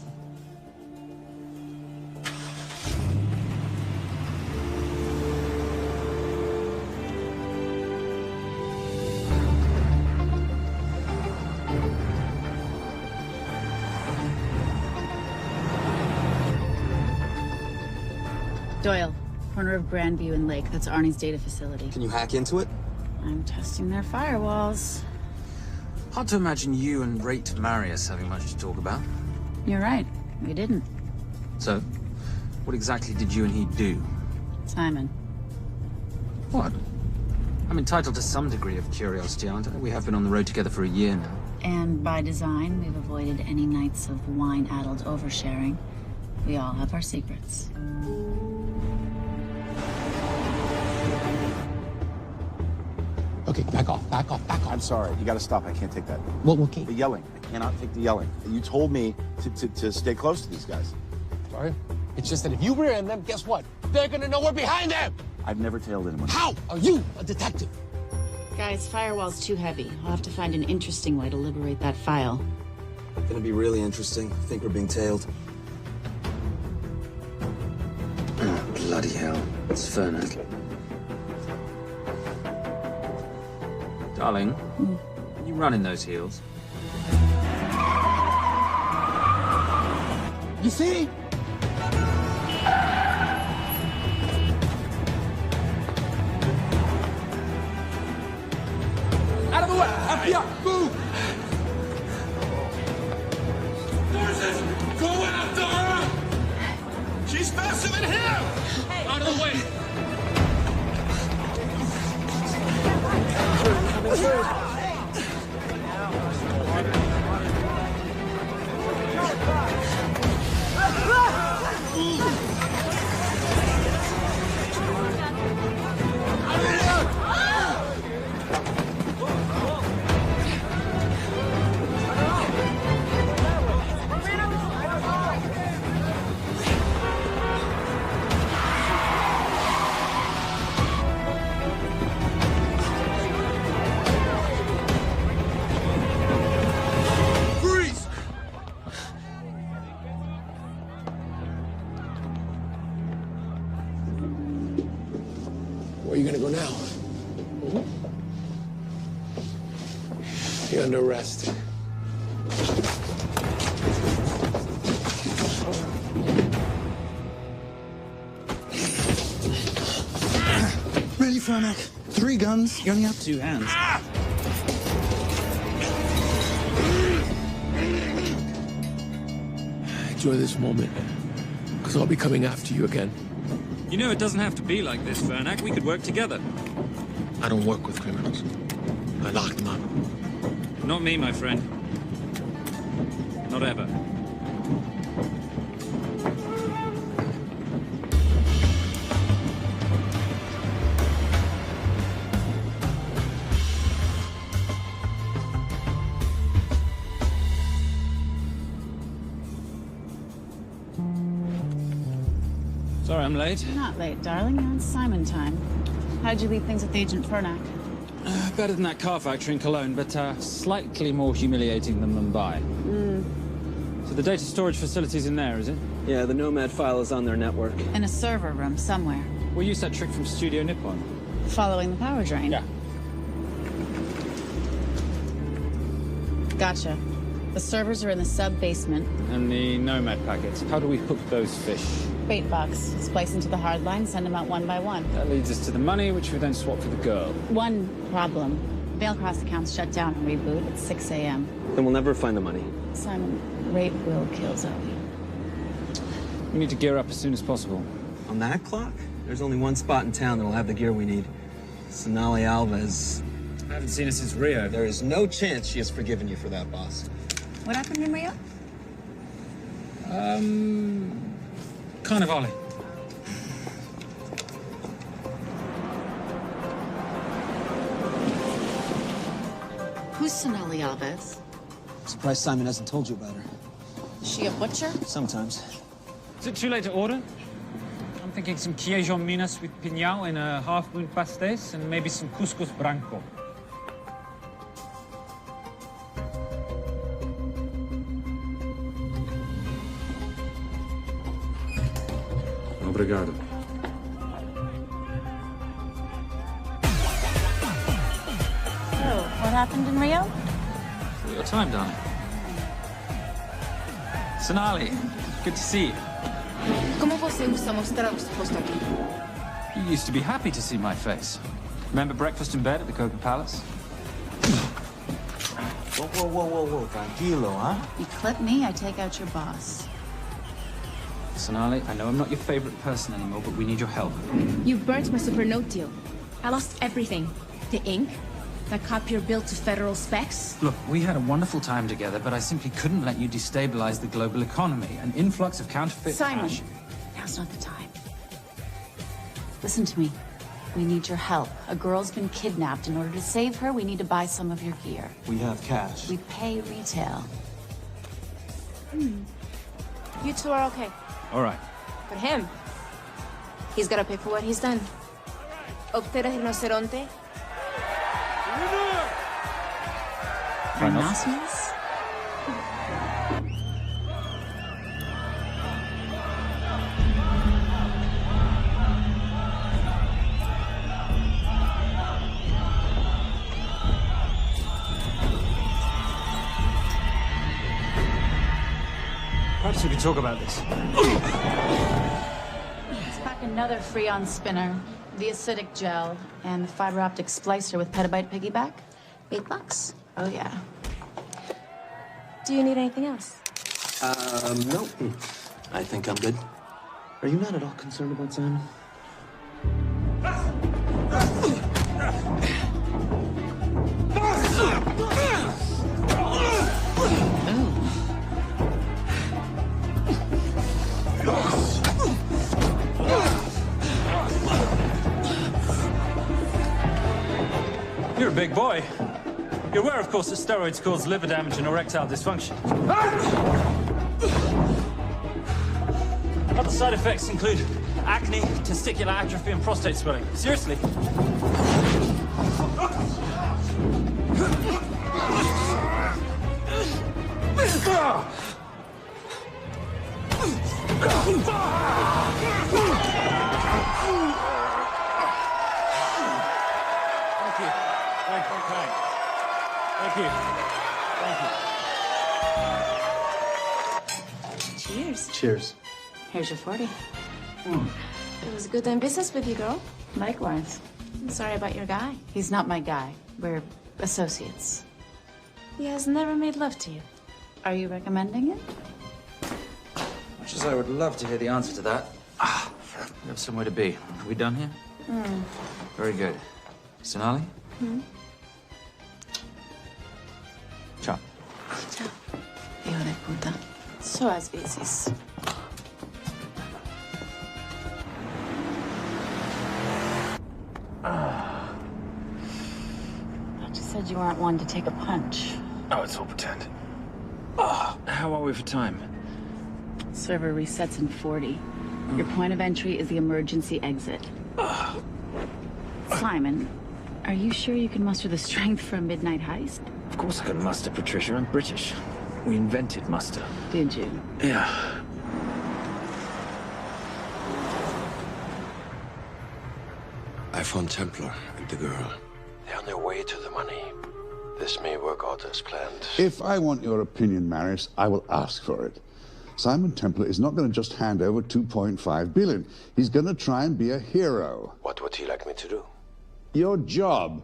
Doyle, corner of Grandview and Lake. That's Arnie's data facility. Can you hack into it? I'm testing their firewalls. Hard to imagine you and Rate Marius having much to talk about. You're right. We didn't. So, what exactly did you and he do? Simon. What? I'm entitled to some degree of curiosity, aren't I? We have been on the road together for a year now. And by design, we've avoided any nights of wine-addled oversharing. We all have our secrets. Okay, back off, back off, back off. I'm sorry. You gotta stop. I can't take that. What, okay? The yelling. I cannot take the yelling. You told me to stay close to these guys. Sorry? It's just that if you rear end them, guess what? They're gonna know we're behind them! I've never tailed anyone. How are you a detective? Guys, firewall's too heavy. I'll have to find an interesting way to liberate that file. Gonna be really interesting. I think we're being tailed. Bloody Bloody hell. It's Fernac. Darling, you running those heels? You see? Out of the way! FBI, move! Forces, go after her! She's faster than him! Out of the way! Where are you gonna go now? You're under arrest. Really, Fernac? 3 guns? You only have 2 hands. Enjoy this moment, because I'll be coming after you again. You know, it doesn't have to be like this, Fernac. We could work together. I don't work with criminals. I lock them up. Not me, my friend. Not ever. Sorry, I'm late. You're not late, darling. You're on Simon time. How'd you leave things with Agent Fernac? Better than that car factory in Cologne, but slightly more humiliating than Mumbai. So the data storage facility's in there, is it? Yeah, the Nomad file is on their network. In a server room somewhere. We'll use that trick from Studio Nippon. Following the power drain? Yeah. Gotcha. The servers are in the sub-basement. And the Nomad packets. How do we hook those fish? Bait box. Splice into the hard line, send them out one by one. That leads us to the money, which we then swap for the girl. One problem. Veilcross accounts shut down and reboot at 6 a.m. Then we'll never find the money. Simon, rape will kill Zoe. We need to gear up as soon as possible. On that clock? There's only one spot in town that'll have the gear we need. Sonali Alves. I haven't seen her since Rio. There is no chance she has forgiven you for that, boss. What happened in Rio? Carnivale. Who's Sonali Alves? Surprised Simon hasn't told you about her. Is she a butcher? Sometimes. Is it too late to order? I'm thinking some queijo minas with piñao and a half-moon pastéis and maybe some couscous branco. Obrigado. So, what happened in Rio? For your time, darling. Sonali, good to see you. Como você usa mostrar o rosto aqui? You used to be happy to see my face. Remember breakfast in bed at the Coca Palace? Whoa, tranquilo, huh? You clip me, I take out your boss. Sonali, I know I'm not your favorite person anymore, but we need your help. You burnt my supernote deal. I lost everything. The ink, that copier built to federal specs. Look, we had a wonderful time together, but I simply couldn't let you destabilize the global economy. An influx of counterfeit Simon, cash. now's not the time. Listen to me. We need your help. A girl's been kidnapped. In order to save her, we need to buy some of your gear. We have cash. We pay retail. You two are okay. All right. But him, he's gotta pay for what he's done. Obter el rinoceronte. Rhinoceros? Perhaps we could talk about this. Let's pack another Freon spinner, the acidic gel, and the fiber optic splicer with petabyte piggyback. $8. Oh, yeah. Do you need anything else? No. I think I'm good. Are you not at all concerned about Simon? You're a big boy. You're aware, of course, that steroids cause liver damage and erectile dysfunction. Other side effects include acne, testicular atrophy, and prostate swelling. Seriously. Cheers. Cheers. Here's your 40. It was good doing business with you, girl. Likewise. I'm sorry about your guy. He's not my guy. We're associates. He has never made love to you. Are you recommending it? Much as I would love to hear the answer to that. We have somewhere to be. Are we done here? Very good. Sonali? Ciao. Ciao. Hijo de puta. So as veces. I just said you weren't one to take a punch. Oh, it's all pretend. How are we for time? Server resets in 40. Your point of entry is the emergency exit. Simon, are you sure you can muster the strength for a midnight heist? Of course I can muster, Patricia. I'm British. We invented muster. Did you? Yeah. I found Templar and the girl. They're on their way to the money. This may work out as planned. If I want your opinion, Maris, I will ask for it. Simon Templar is not going to just hand over 2.5 billion. He's going to try and be a hero. What would he like me to do? Your job.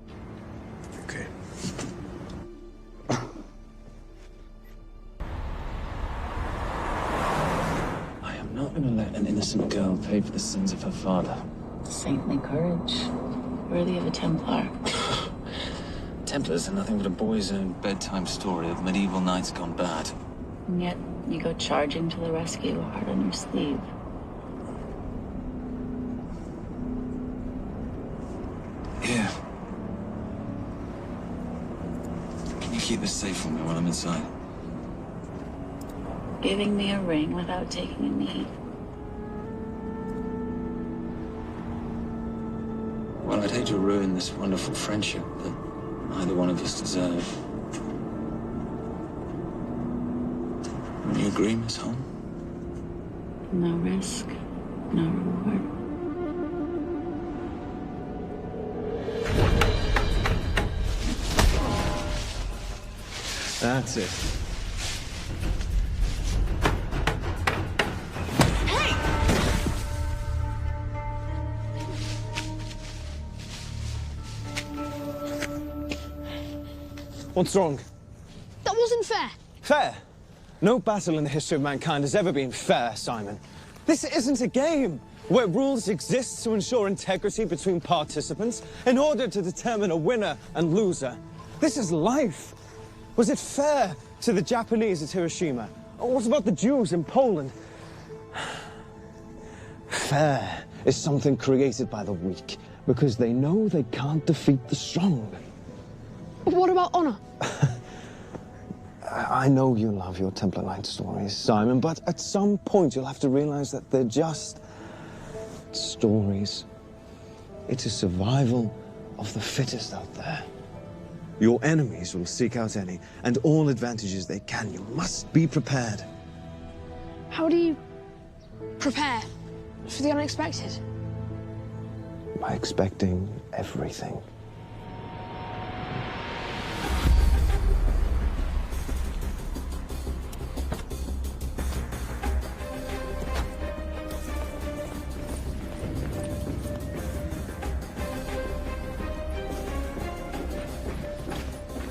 Okay. I am not going to let an innocent girl pay for the sins of her father. Saintly courage. Worthy of a Templar. Templars are nothing but a boy's own bedtime story of medieval knights gone bad. And yet, you go charging to the rescue, heart on your sleeve. Here. Can you keep this safe for me while I'm inside? Giving me a ring without taking a knee. Well, I'd hate to ruin this wonderful friendship that neither one of us deserve. You agree, Miss Holm? No risk, no reward. That's it. What's wrong? That wasn't fair. Fair? No battle in the history of mankind has ever been fair, Simon. This isn't a game where rules exist to ensure integrity between participants in order to determine a winner and loser. This is life. Was it fair to the Japanese at Hiroshima? Or what about the Jews in Poland? Fair is something created by the weak because they know they can't defeat the strong. What about honor? I know you love your Templar Knight stories, Simon, but at some point you'll have to realize that they're just stories. It's a survival of the fittest out there. Your enemies will seek out any and all advantages they can. You must be prepared. How do you prepare for the unexpected? By expecting everything.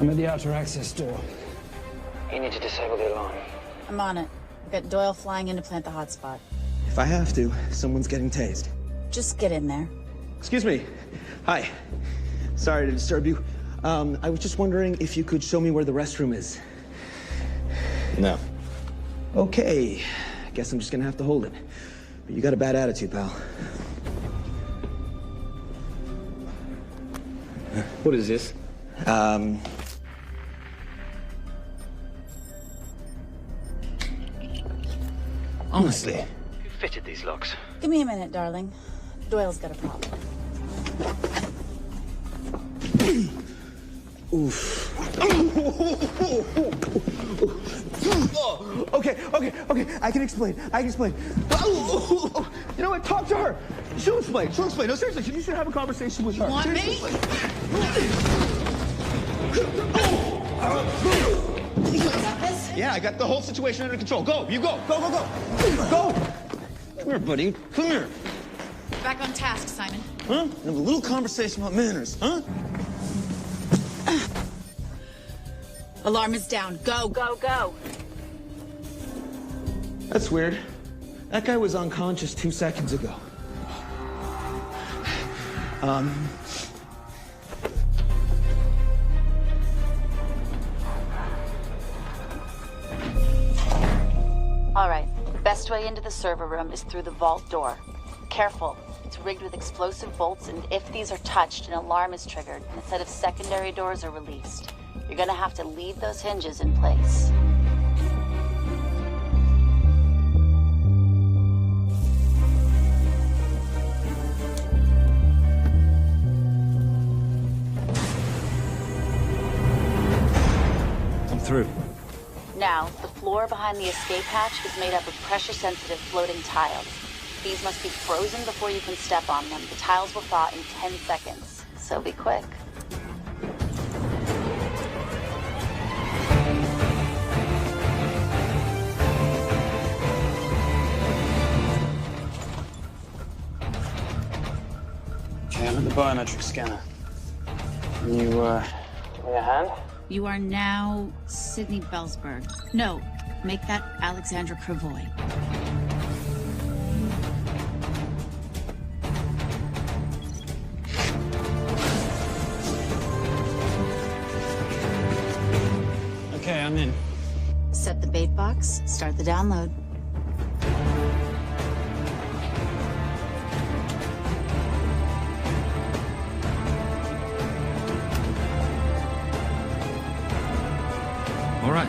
I'm at the outer access door. You need to disable the alarm. I'm on it. I've got Doyle flying in to plant the hotspot. If I have to, someone's getting tased. Just get in there. Excuse me. Hi. Sorry to disturb you. I was just wondering if you could show me where the restroom is. No. Okay. I guess I'm just gonna have to hold it. But you got a bad attitude, pal. What is this? Honestly. Who fitted these locks? Give me a minute, darling. Doyle's got a problem. Oof. Okay. I can explain. You know what? Talk to her. She'll explain. No, seriously, you should have a conversation with her. You want me? Yeah, I got the whole situation under control. Go, you go. Go. Come here, buddy. Come here. Back on task, Simon. Huh? Have a little conversation about manners, huh? Alarm is down. Go. That's weird. That guy was unconscious 2 seconds ago. All right. Best way into the server room is through the vault door. Careful. It's rigged with explosive bolts, and if these are touched, an alarm is triggered, and a set of secondary doors are released. You're gonna have to leave those hinges in place. I'm through. Now, the floor behind the escape hatch is made up of pressure-sensitive floating tiles. These must be frozen before you can step on them. The tiles will thaw in 10 seconds, so be quick. Okay, I'm at the biometric scanner. Can you, give me a hand? You are now Sydney Bellsberg. No, make that Alexandra Cravoy. Okay, I'm in. Set the bait box, start the download. All right,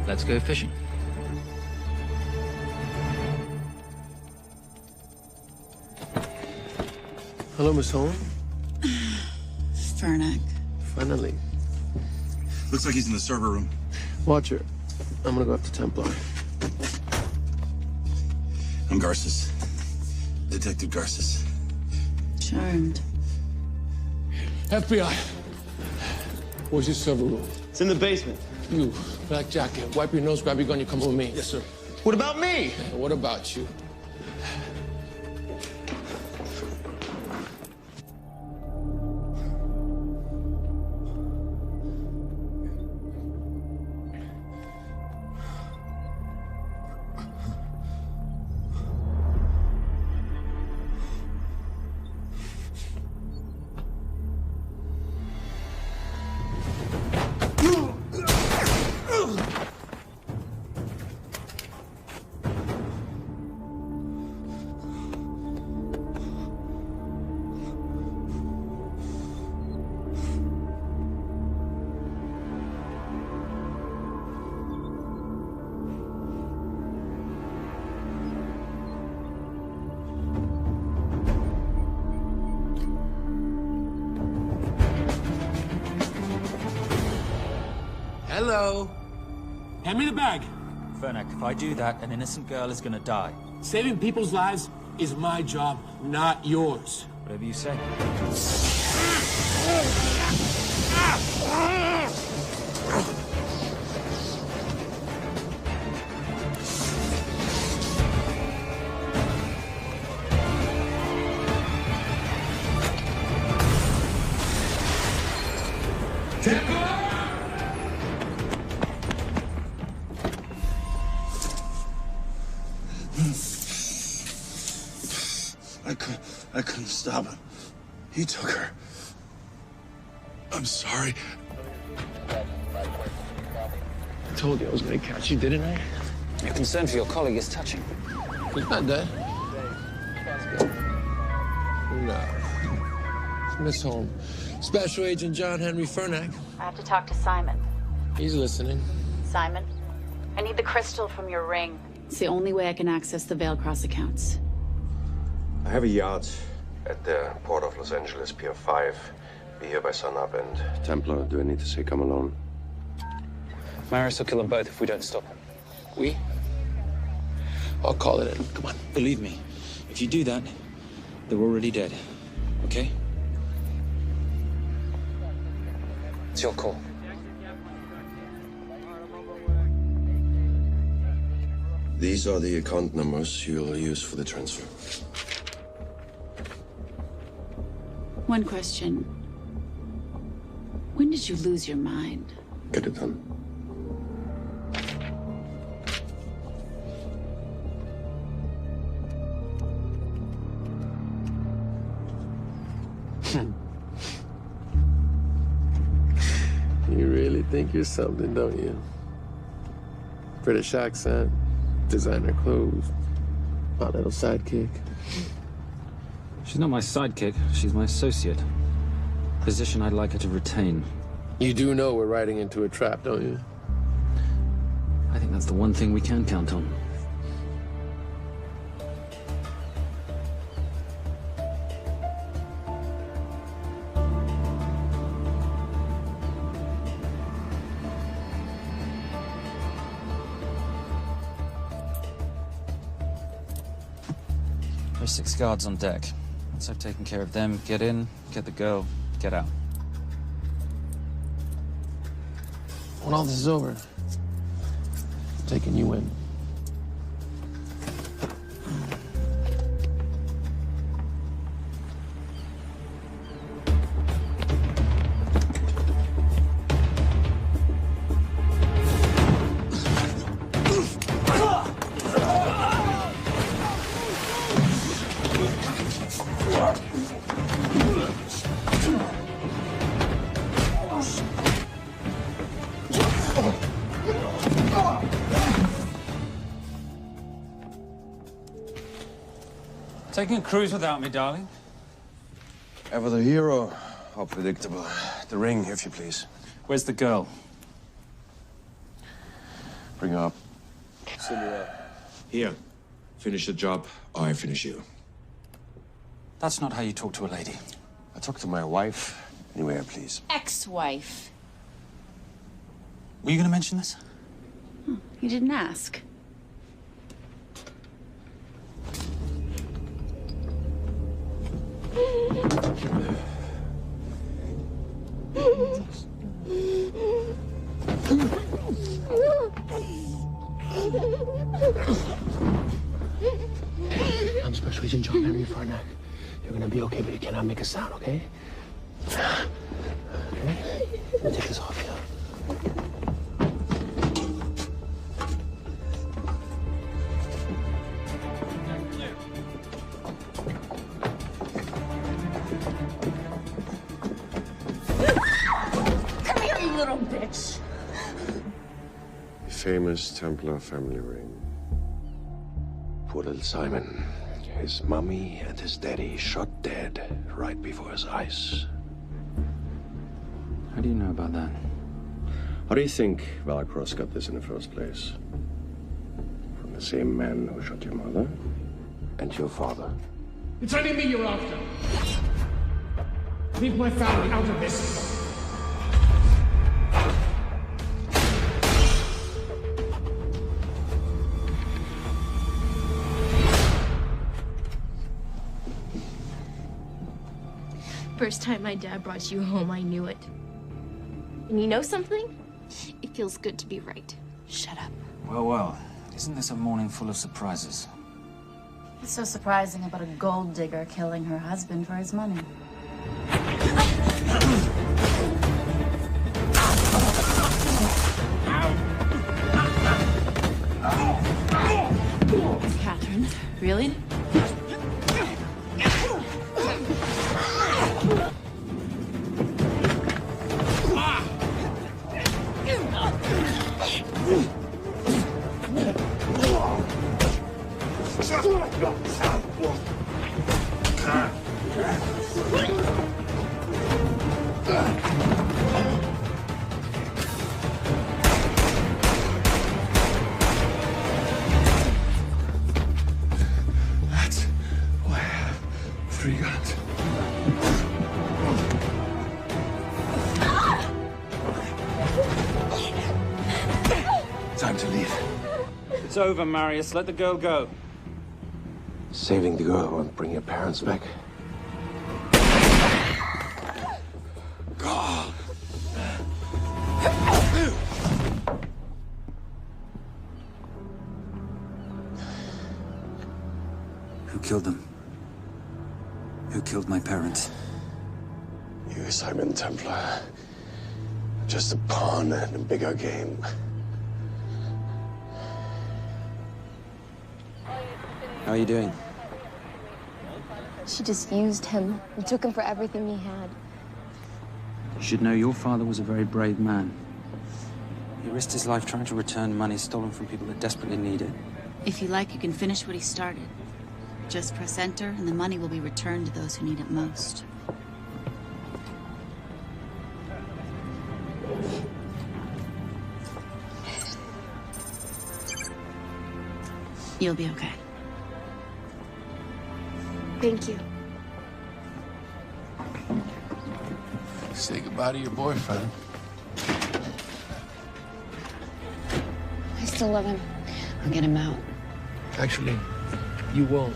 let's go fishing. Hello, Miss Holmes. Fernac. Finally. Looks like he's in the server room. Watcher, I'm gonna go up to Templar. I'm Garces. Detective Garces. Charmed. FBI. Where's your server room? It's in the basement. You, black jacket, wipe your nose, grab your gun, you come with me. Yes, sir. What about me? What about you? Hello. Hand me the bag. Fernac, if I do that, an innocent girl is gonna die. Saving people's lives is my job, not yours. Whatever you say. I couldn't stop him. He took her. I'm sorry. I told you I was gonna catch you, didn't I? Your concern for your colleague is touching. He's not dead. No. It's Miss Holmes. Special Agent John Henry Fernack. I have to talk to Simon. He's listening. Simon, I need the crystal from your ring. It's the only way I can access the Veil Cross accounts. I have a yacht at the port of Los Angeles, Pier 5. Be here by sunup, and Templar, do I need to say come alone? Maris will kill them both if we don't stop them. We? I'll call it in. Come on. Believe me, if you do that, they're already dead. Okay? It's your call. These are the account numbers you'll use for the transfer. One question. When did you lose your mind? Get it done. You really think you're something, don't you? British accent, designer clothes, my little sidekick. She's not my sidekick, she's my associate. Position I'd like her to retain. You do know we're riding into a trap, don't you? I think that's the one thing we can count on. There's 6 guards on deck. Once I've taken care of them, get in, get the girl, get out. When all this is over, I'm taking you in. Taking a cruise without me, darling? Ever the hero, how predictable. The ring, if you please. Where's the girl? Bring her up. Here. Finish the job, or I finish you. That's not how you talk to a lady. I talk to my wife. Anywhere, please. Ex-wife. Were you going to mention this? You didn't ask. I'm Special Agent John Henry Fernack. You're gonna be okay, but you cannot make a sound, okay? Okay? Let me take this off you. Come here, you little bitch! Famous Templar family ring. Poor little Simon. His mummy and his daddy shot dead right before his eyes. How do you know about that? How do you think Valacross got this in the first place? From the same man who shot your mother and your father. It's only me you're after. Leave my family out of this. First time my dad brought you home, I knew it. And you know something? It feels good to be right. Shut up. Well, well. Isn't this a morning full of surprises? What's so surprising about a gold digger killing her husband for his money? Catherine, really? That's why I have 3 guns. Time to leave. It's over, Marius. Let the girl go. Saving the girl won't bring your parents back. God. Who killed them? Who killed my parents? You, Simon Templar. Just a pawn in a bigger game. How are you doing? She just used him and took him for everything he had. You should know your father was a very brave man. He risked his life trying to return money stolen from people that desperately need it. If you like, you can finish what he started. Just press enter, and the money will be returned to those who need it most. You'll be okay. Thank you. Say goodbye to your boyfriend. I still love him. I'll get him out. Actually, you won't.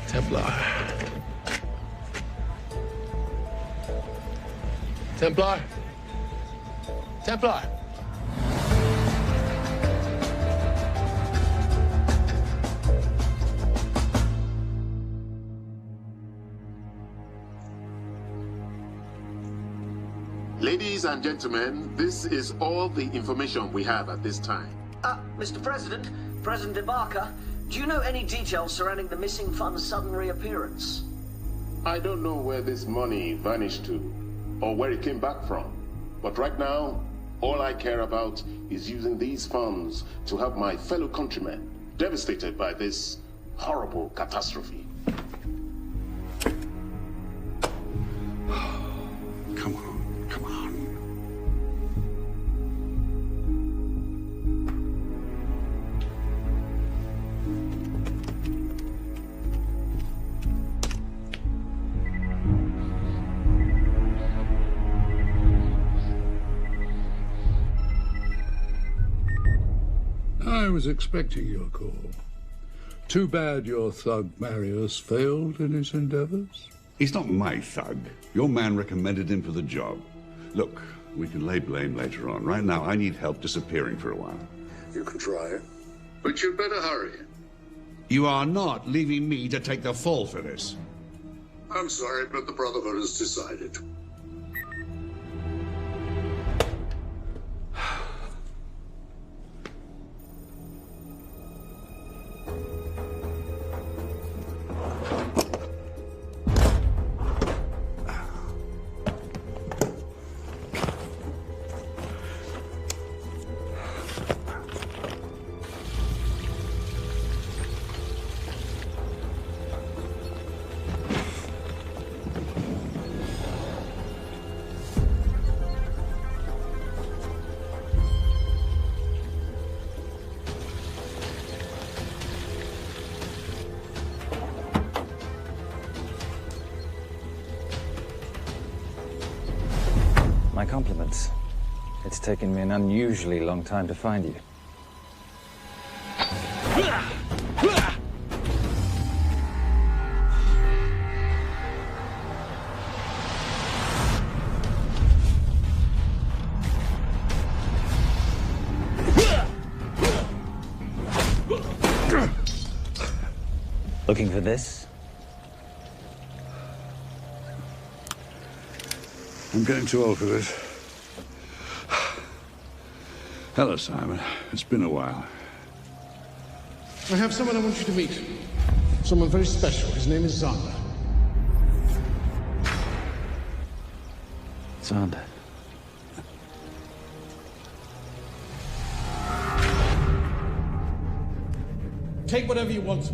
Templar. Templar. Templar. Ladies and gentlemen, this is all the information we have at this time. Mr. President, President Ibaka, do you know any details surrounding the missing fund's sudden reappearance? I don't know where this money vanished to, or where it came back from. But right now, all I care about is using these funds to help my fellow countrymen devastated by this horrible catastrophe. Come on, come on. I was expecting your call. Too bad your thug Marius failed in his endeavors. He's not my thug. Your man recommended him for the job. Look, we can lay blame later on. Right now, I need help disappearing for a while. You can try. But you'd better hurry. You are not leaving me to take the fall for this. I'm sorry, but the Brotherhood has decided. My compliments. It's taken me an unusually long time to find you. Looking for this? I'm getting too old for this. Hello, Simon. It's been a while. I have someone I want you to meet. Someone very special. His name is Zander. Zander. take whatever you want.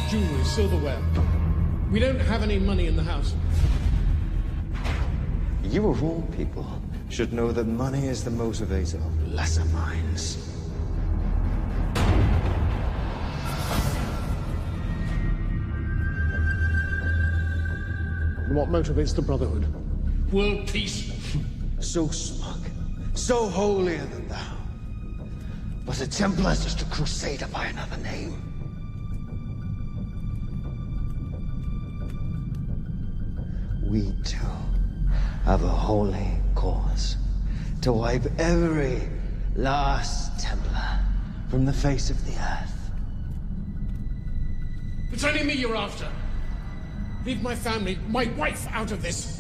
Jewelry, silverware. We don't have any money in the house. You of all people should know that money is the motivator of lesser minds. What motivates the Brotherhood? World peace. So smug, so holier than thou. But the Templars just a crusader by another name. We too have a holy cause to wipe every last Templar from the face of the earth. It's only me you're after. Leave my family, my wife, out of this.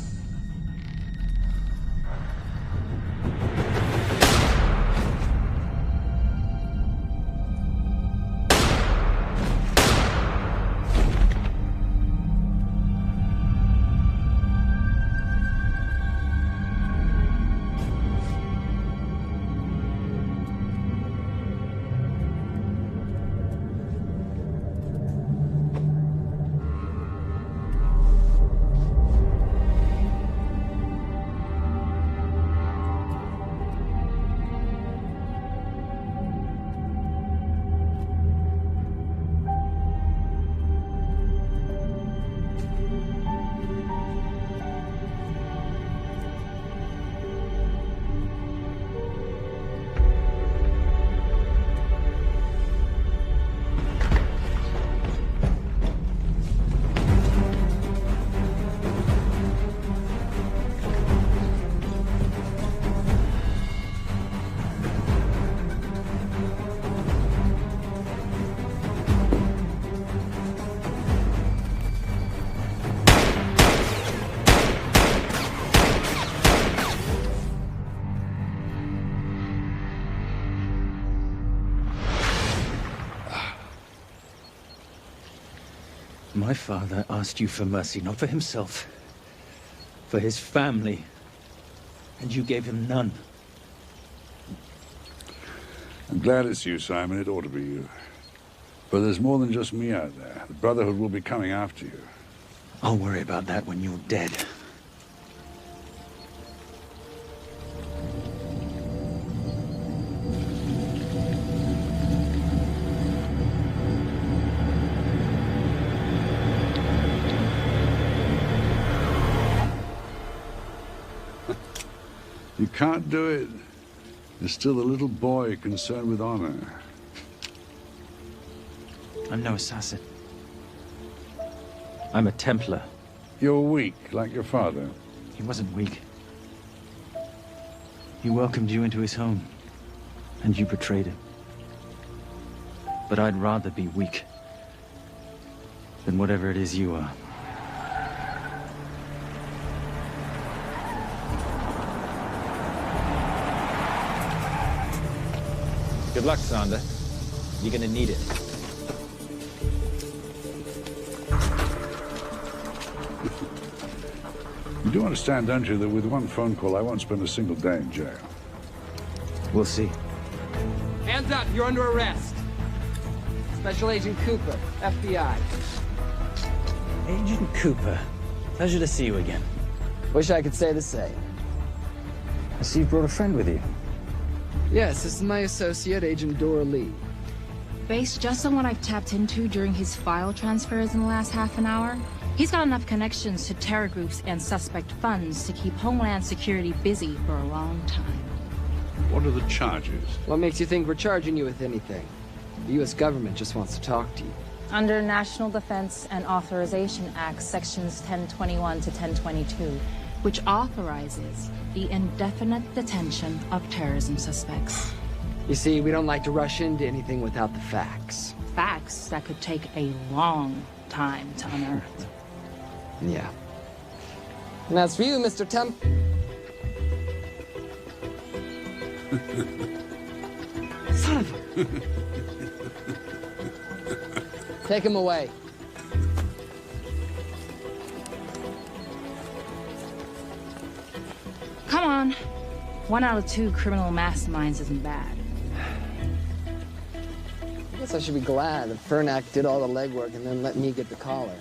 My father asked you for mercy, not for himself, for his family, and you gave him none. I'm glad it's you, Simon. It ought to be you. But there's more than just me out there. The Brotherhood will be coming after you. I'll worry about that when you're dead. You can't do it. You're still a little boy concerned with honor. I'm no assassin. I'm a Templar. You're weak, like your father. He wasn't weak. He welcomed you into his home, and you betrayed him. But I'd rather be weak than whatever it is you are. Good luck, Sander. You're gonna need it. You do understand, don't you, that with one phone call, I won't spend a single day in jail. We'll see. Hands up, you're under arrest. Special Agent Cooper, FBI. Agent Cooper, pleasure to see you again. Wish I could say the same. I see you brought a friend with you. Yes, this is my associate, Agent Dora Lee. Based just on what I've tapped into during his file transfers in the last half an hour, he's got enough connections to terror groups and suspect funds to keep Homeland Security busy for a long time. What are the charges? What makes you think we're charging you with anything? The U.S. government just wants to talk to you. Under National Defense and Authorization Act, Sections 1021 to 1022, which authorizes the indefinite detention of terrorism suspects. You see, we don't like to rush into anything without the facts. Facts that could take a long time to unearth. Yeah. And as for you, Mr. Temp... Son of a... Take him away. Come on. 1 out of 2 criminal masterminds isn't bad. guess I should be glad that Fernak did all the legwork and then let me get the collar.